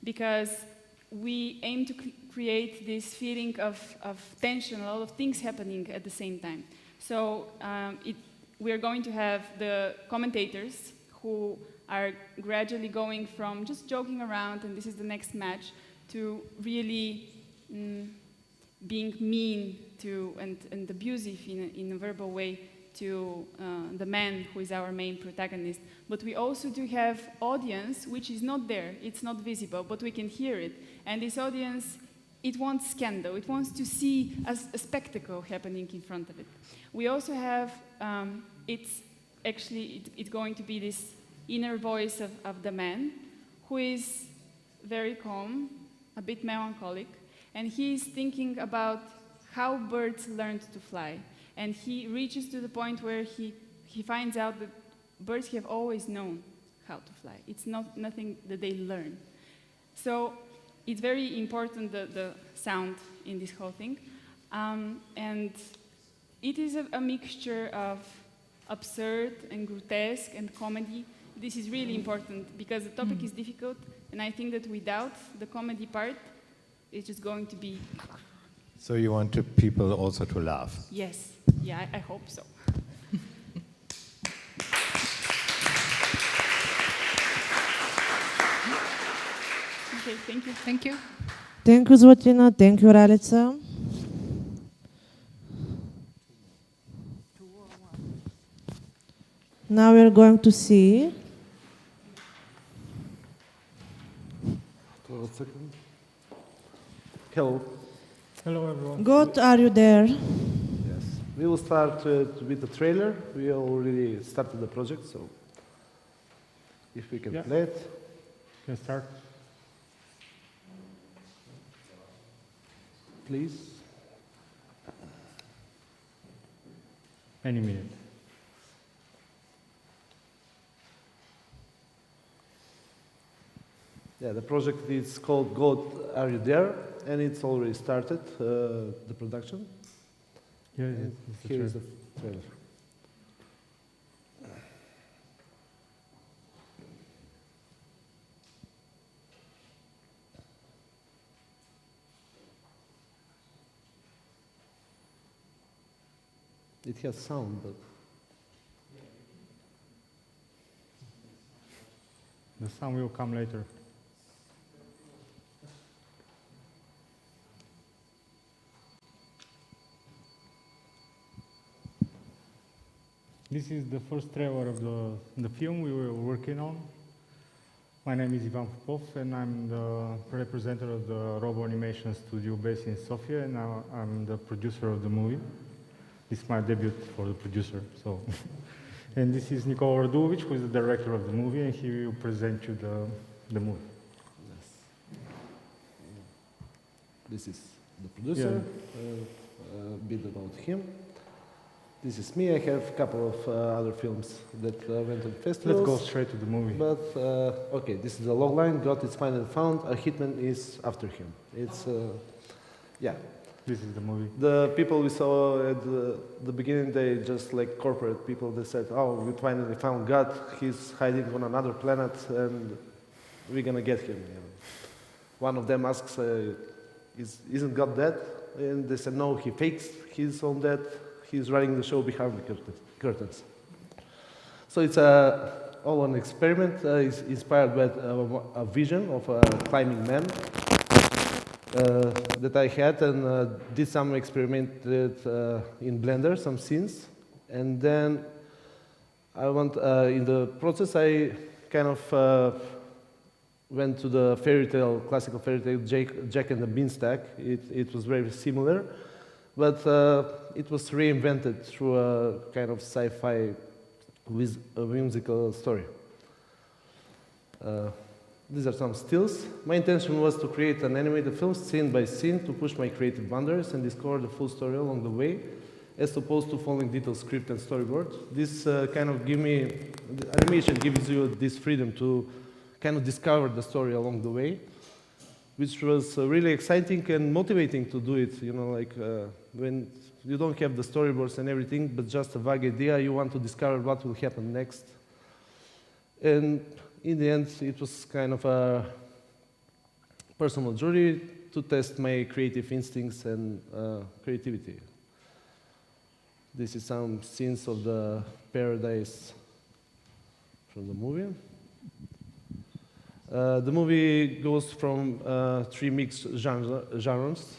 because we aim to create this feeling of tension, a lot of things happening at the same time. So we're going to have the commentators who are gradually going from just joking around and this is the next match to really being mean to and abusive in a verbal way to the man who is our main protagonist. But we also do have audience which is not there, it's not visible, but we can hear it. And this audience, it wants scandal, it wants to see a spectacle happening in front of it. We also have, it's going to be this inner voice of the man who is very calm, a bit melancholic, and he is thinking about how birds learned to fly. And he reaches to the point where he finds out that birds have always known how to fly. It's not nothing that they learn. So it's very important, the sound in this whole thing. And it is a mixture of absurd and grotesque and comedy. This is really important because the topic is difficult, and I think that without the comedy part, it's just going to be... So you want people also to laugh? Yes, yeah, I hope so. Okay, thank you. Thank you. Thank you, Zvotina. Thank you, Ralica. Now we're going to see. Hello. Hello, everyone. God, are you there? Yes. We will start with the trailer. We already started the project, so if we can play it. Can start. Please. Any minute. Yeah, the project is called God, Are You There? And it's already started, the production. Yeah, and here is the trailer. It has sound, but the sound will come later. This is the first trailer of the film we were working on. My name is Ivan Popov, and I'm the representative of the Robo Animation Studio based in Sofia, and now I'm the producer of the movie. This is my debut for the producer. So, and this is Nikola Radulovic, who is the director of the movie, and he will present you the movie. yes. This is the producer, a bit about him. This is me. I have a couple of other films that went on festivals. Let's go straight to the movie. But, okay, this is the log line. God is finally found. A hitman is after him. It's, yeah. This is the movie. The people we saw at the beginning, they just like corporate people. They said, oh, we finally found God. He's hiding on another planet, and we're going to get him. You know. One of them asks, isn't God dead? And they said, no, he fakes his own death. He's running the show behind the curtains. So it's all an experiment. It's inspired by a vision of a climbing man that I had, and did some experimented in Blender, some scenes. And then I went, in the process, I kind of went to the classical fairy tale, Jack and the Beanstalk. It was very similar. but it was reinvented through a kind of sci-fi with a whimsical story. These are some stills. My intention was to create an animated film scene by scene to push my creative boundaries and discover the full story along the way, as opposed to following detailed script and storyboard. This kind of animation gives you this freedom to kind of discover the story along the way, which was really exciting and motivating to do it. You know, like when you don't have the storyboards and everything, but just a vague idea, you want to discover what will happen next. And in the end, it was kind of a personal journey to test my creative instincts and creativity. This is some scenes of the paradise from the movie. The movie goes from three mixed genres.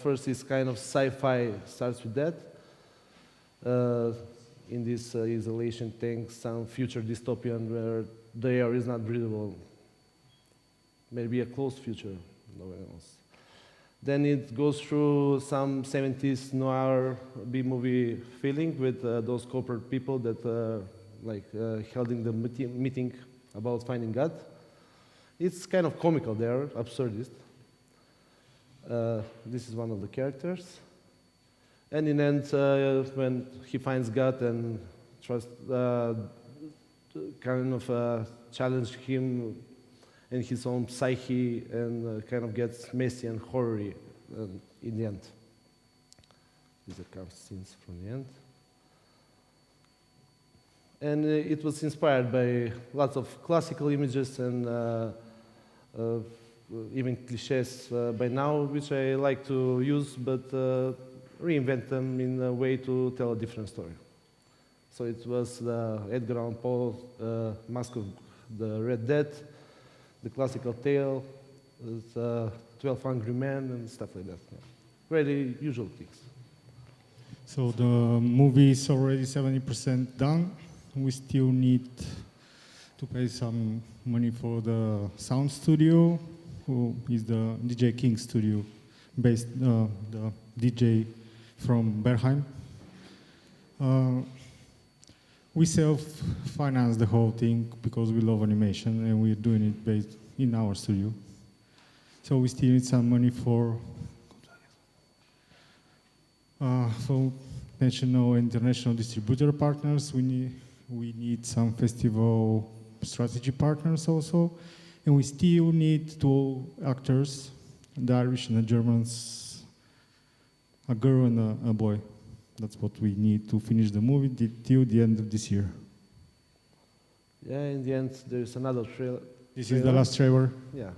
First is kind of sci-fi, starts with that. In this isolation tank, some future dystopian where the air is not breathable. Maybe a close future, no one else. Then it goes through some 70s noir B-movie feeling with those corporate people that holding the meeting about finding God. It's kind of comical there, absurdist. This is one of the characters. And in the end, when he finds God and challenge him in his own psyche and kind of gets messy and horror-y in the end. These are kind of scenes from the end. And it was inspired by lots of classical images and even cliches by now, which I like to use, but reinvent them in a way to tell a different story. So it was the Edgar Allan Poe, Mask of the Red Death, the classical tale, the 12 Angry Men, and stuff like that. Yeah. Very usual things. So the movie is already 70% done. We still need to pay some money for the sound studio, who is the DJ King studio, based the DJ from Bergheim. We self-finance the whole thing because we love animation and we're doing it based in our studio. So we still need some money for national and international distributor partners. We need some festival strategy partners also. And we still need 2 actors, the Irish and the Germans, a girl and a boy. That's what we need to finish the movie till the end of this year. Yeah, in the end, there's another trailer. This is the last trailer. Yeah.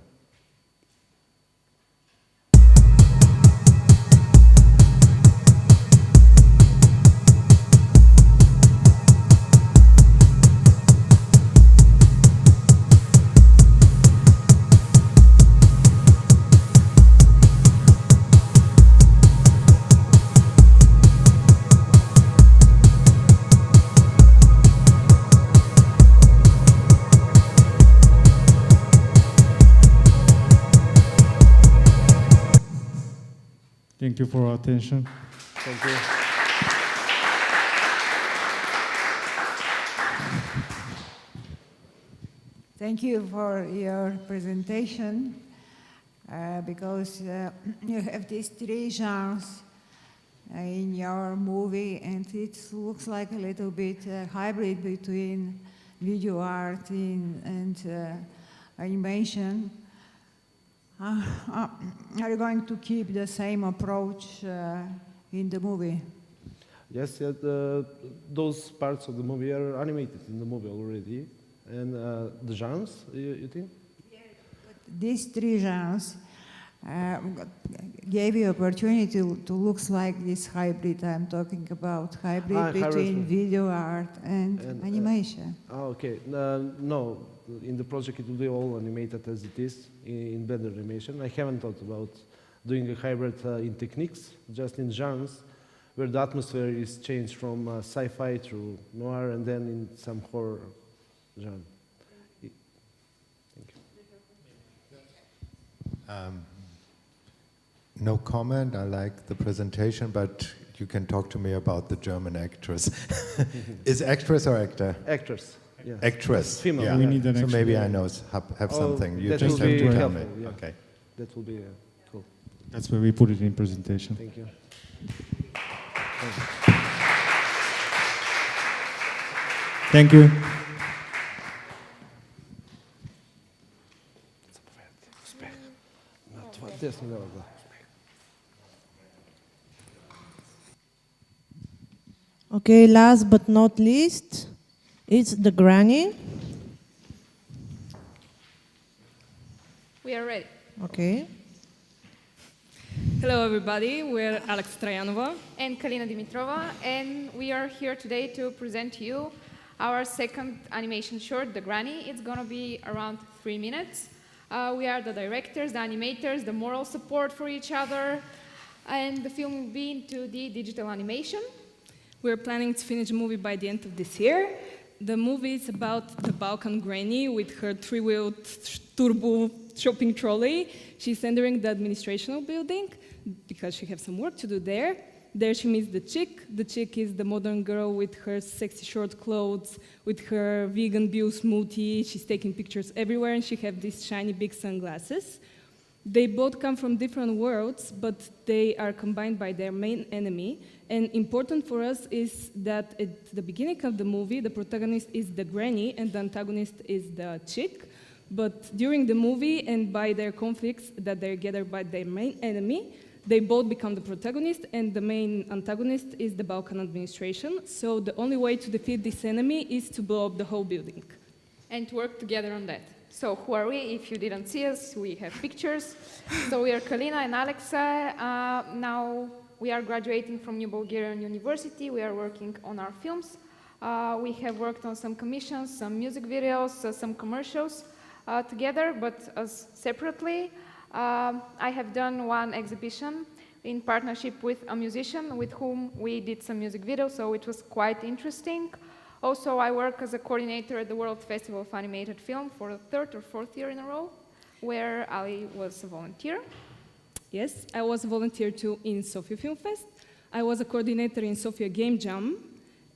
Thank you for your attention. Thank you. Thank you for your presentation, because you have these 3 genres in your movie, and it looks like a little bit hybrid between video art and animation. Are you going to keep the same approach in the movie? Yes, those parts of the movie are animated in the movie already. And the genres, you think? Yeah, these 3 genres gave you opportunity to look like this hybrid. I'm talking about hybrid between video art and animation. Okay. No, in the project it will be all animated as it is in Blender animation. I haven't thought about doing a hybrid in techniques, just in genres, where the atmosphere is changed from sci-fi to noir and then in some horror genre. Thank you. No comment. I like the presentation, but you can talk to me about the German actress. Is actress or actor? Actress. Yeah. Actress. Female. Yeah. We need an so actress. maybe I know have something. You that just will have be to tell me. helpful, yeah. Okay. That will be cool. That's why we put it in presentation. Thank you. Thank you. Okay, last but not least, it's the granny. We are ready. Okay. Hello, everybody. We're Alex Trajanova And Kalina Dimitrova, and we are here today to present to you our second animation short, The Granny. It's gonna be around 3 minutes. We are the directors, the animators, the moral support for each other, and the film will be into the digital animation. We're planning to finish the movie by the end of this year. The movie is about the Balkan granny with her three-wheeled turbo shopping trolley. She's entering the administrational building because she has some work to do there. There she meets the chick. The chick is the modern girl with her sexy short clothes, with her vegan bio smoothie. She's taking pictures everywhere, and she has these shiny big sunglasses. They both come from different worlds, but they are combined by their main enemy. And important for us is that at the beginning of the movie, the protagonist is the granny and the antagonist is the chick. But during the movie and by their conflicts that they're gathered by their main enemy, they both become the protagonist, and the main antagonist is the Balkan administration. So the only way to defeat this enemy is to blow up the whole building. And to work together on that. So who are we? If you didn't see us, we have pictures. So we are Kalina and Alexa. Now we are graduating from New Bulgarian University. We are working on our films. We have worked on some commissions, some music videos, some commercials together, but separately. I have done one exhibition in partnership with a musician with whom we did some music videos, so it was quite interesting. Also, I work as a coordinator at the World Festival of Animated Film for the 3rd or 4th year in a row, where I was a volunteer. Yes, I was a volunteer too in Sofia Film Fest. I was a coordinator in Sofia Game Jam,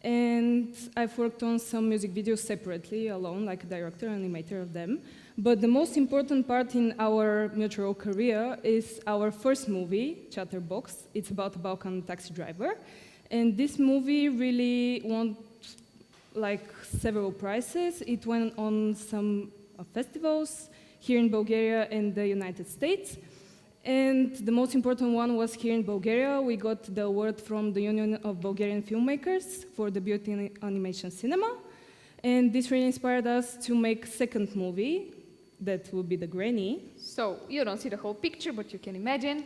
and I've worked on some music videos separately, alone, like a director and animator of them. But the most important part in our mutual career is our first movie, Chatterbox. It's about a Balkan taxi driver. And this movie really won like several prizes. It went on some festivals here in Bulgaria and the United States. And the most important one was here in Bulgaria. We got the award from the Union of Bulgarian Filmmakers for the beauty in animation cinema. And this really inspired us to make a second movie that will be The Granny. So you don't see the whole picture, but you can imagine.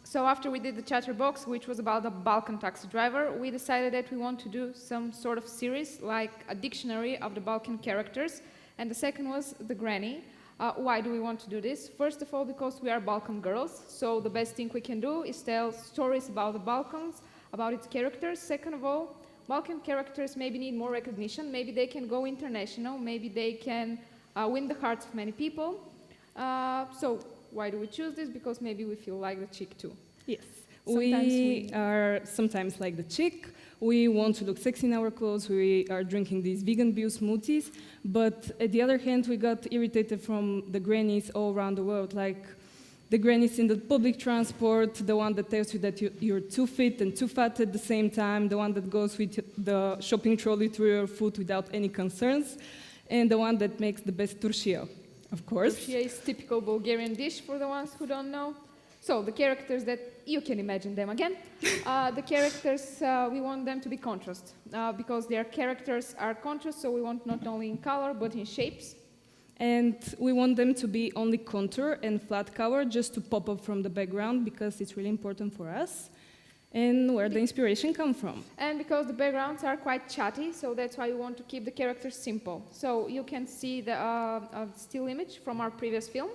So after we did the Chatterbox, which was about a Balkan taxi driver, we decided that we want to do some sort of series, like a dictionary of the Balkan characters. And the second was The Granny. Why do we want to do this? First of all, because we are Balkan girls, so the best thing we can do is tell stories about the Balkans, about its characters. Second of all, Balkan characters maybe need more recognition. Maybe they can go international. Maybe they can win the hearts of many people. So why do we choose this? Because maybe we feel like the chick too. Yes. Sometimes We are sometimes like the chick. We want to look sexy in our clothes. We are drinking these vegan bio smoothies. But at the other hand, we got irritated from the grannies all around the world, like the grannies in the public transport, the one that tells you that you're too fit and too fat at the same time, the one that goes with the shopping trolley through your foot without any concerns, and the one that makes the best turshia, of course. Turshia is typical Bulgarian dish for the ones who don't know. So the characters that you can imagine them again. The characters, we want them to be contrast because their characters are contrast, so we want not only in color but in shapes. And we want them to be only contour and flat color just to pop up from the background because it's really important for us and where the inspiration comes from. And because the backgrounds are quite chatty, so that's why we want to keep the characters simple. So you can see the still image from our previous film.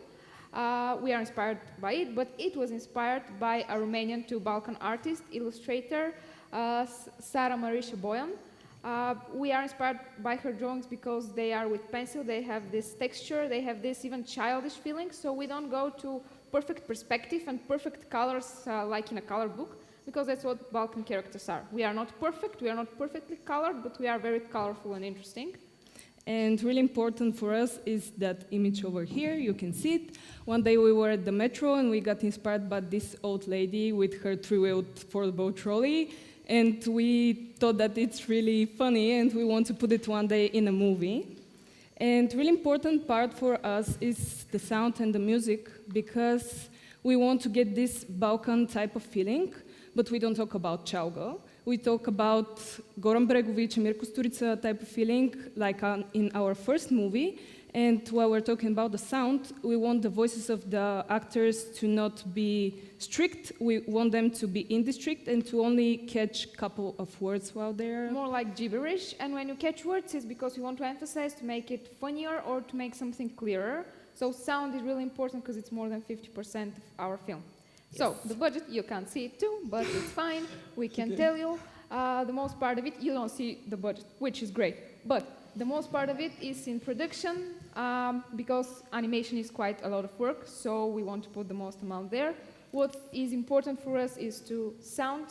We are inspired by it, but it was inspired by a Romanian Balkan artist, illustrator, Sara Marisha Boyan. We are inspired by her drawings because they are with pencil, they have this texture, they have this even childish feeling, so we don't go to perfect perspective and perfect colors like in a color book, because that's what Balkan characters are. We are not perfect, we are not perfectly colored, but we are very colorful and interesting. And really important for us is that image over here, you can see it. One day we were at the metro and we got inspired by this old lady with her three-wheeled foldable trolley, and we thought that it's really funny and we want to put it one day in a movie. And really important part for us is the sound and the music, because we want to get this Balkan type of feeling, but we don't talk about Chalga. We talk about Goran Bregovic and Mirko Sturica type of feeling, like in our first movie. And while we're talking about the sound, we want the voices of the actors to not be strict. We want them to be indistinct and to only catch a couple of words while they're... More like gibberish, and when you catch words, it's because we want to emphasize to make it funnier or to make something clearer. So sound is really important because it's more than 50% of our film. Yes. So the budget, you can't see it too, but it's fine. We can tell you the most part of it. You don't see the budget, which is great. But the most part of it is in production, because animation is quite a lot of work, so we want to put the most amount there. What is important for us is to sound.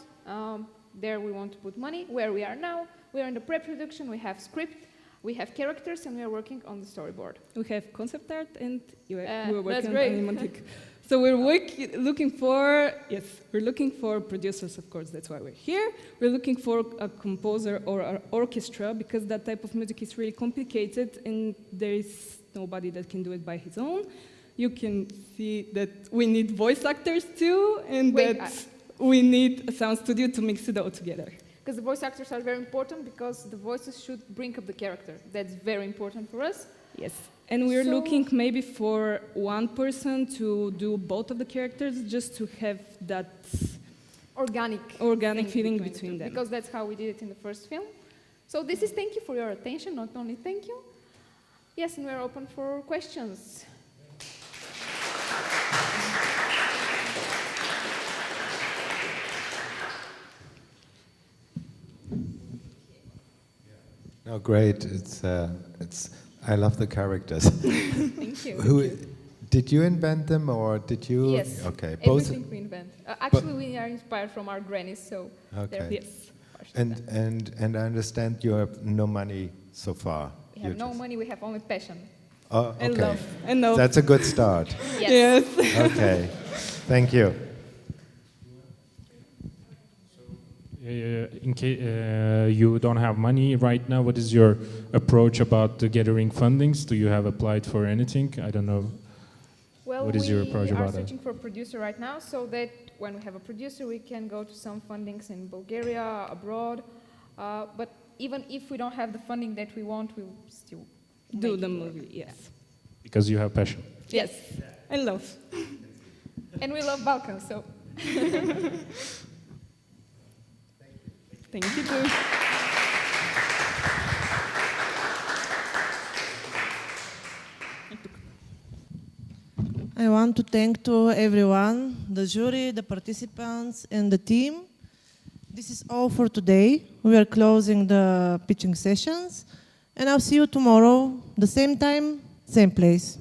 There we want to put money. Where we are now, we are in the pre-production, we have script, we have characters, and we are working on the storyboard. We have concept art, and we're working on animatic. So we're looking for producers, of course, that's why we're here. We're looking for a composer or an orchestra, because that type of music is really complicated and there is nobody that can do it by his own. You can see that we need voice actors too, and we need a sound studio to mix it all together. Because the voice actors are very important, because the voices should bring up the character. That's very important for us. Yes. And we're looking maybe for one person to do both of the characters, just to have that organic feeling between them. Because that's how we did it in the first film. So this is thank you for your attention, not only thank you. Yes, and we're open for questions. No, great. I love the characters. Thank you. Did you invent them, or did you? Yes. Okay. Everything we invent. Actually, we are inspired from our grannies, so. Okay. Yes. And I understand you have no money so far. We have no money. We have only passion. Oh, okay. And love. And love. That's a good start. Yes. Okay. Thank you. In case you don't have money right now, what is your approach about gathering fundings? Do you have applied for anything? I don't know. Well, what is your approach about we are searching for a producer right now, so that when we have a producer, we can go to some fundings in Bulgaria, abroad. But even if we don't have the funding that we want, we will still do the movie. Yes. Because you have passion. Yes. And love. And we love Balkans, so. Thank you too. I want to thank to everyone, the jury, the participants, and the team. This is all for today. We are closing the pitching sessions, and I'll see you tomorrow, the same time, same place.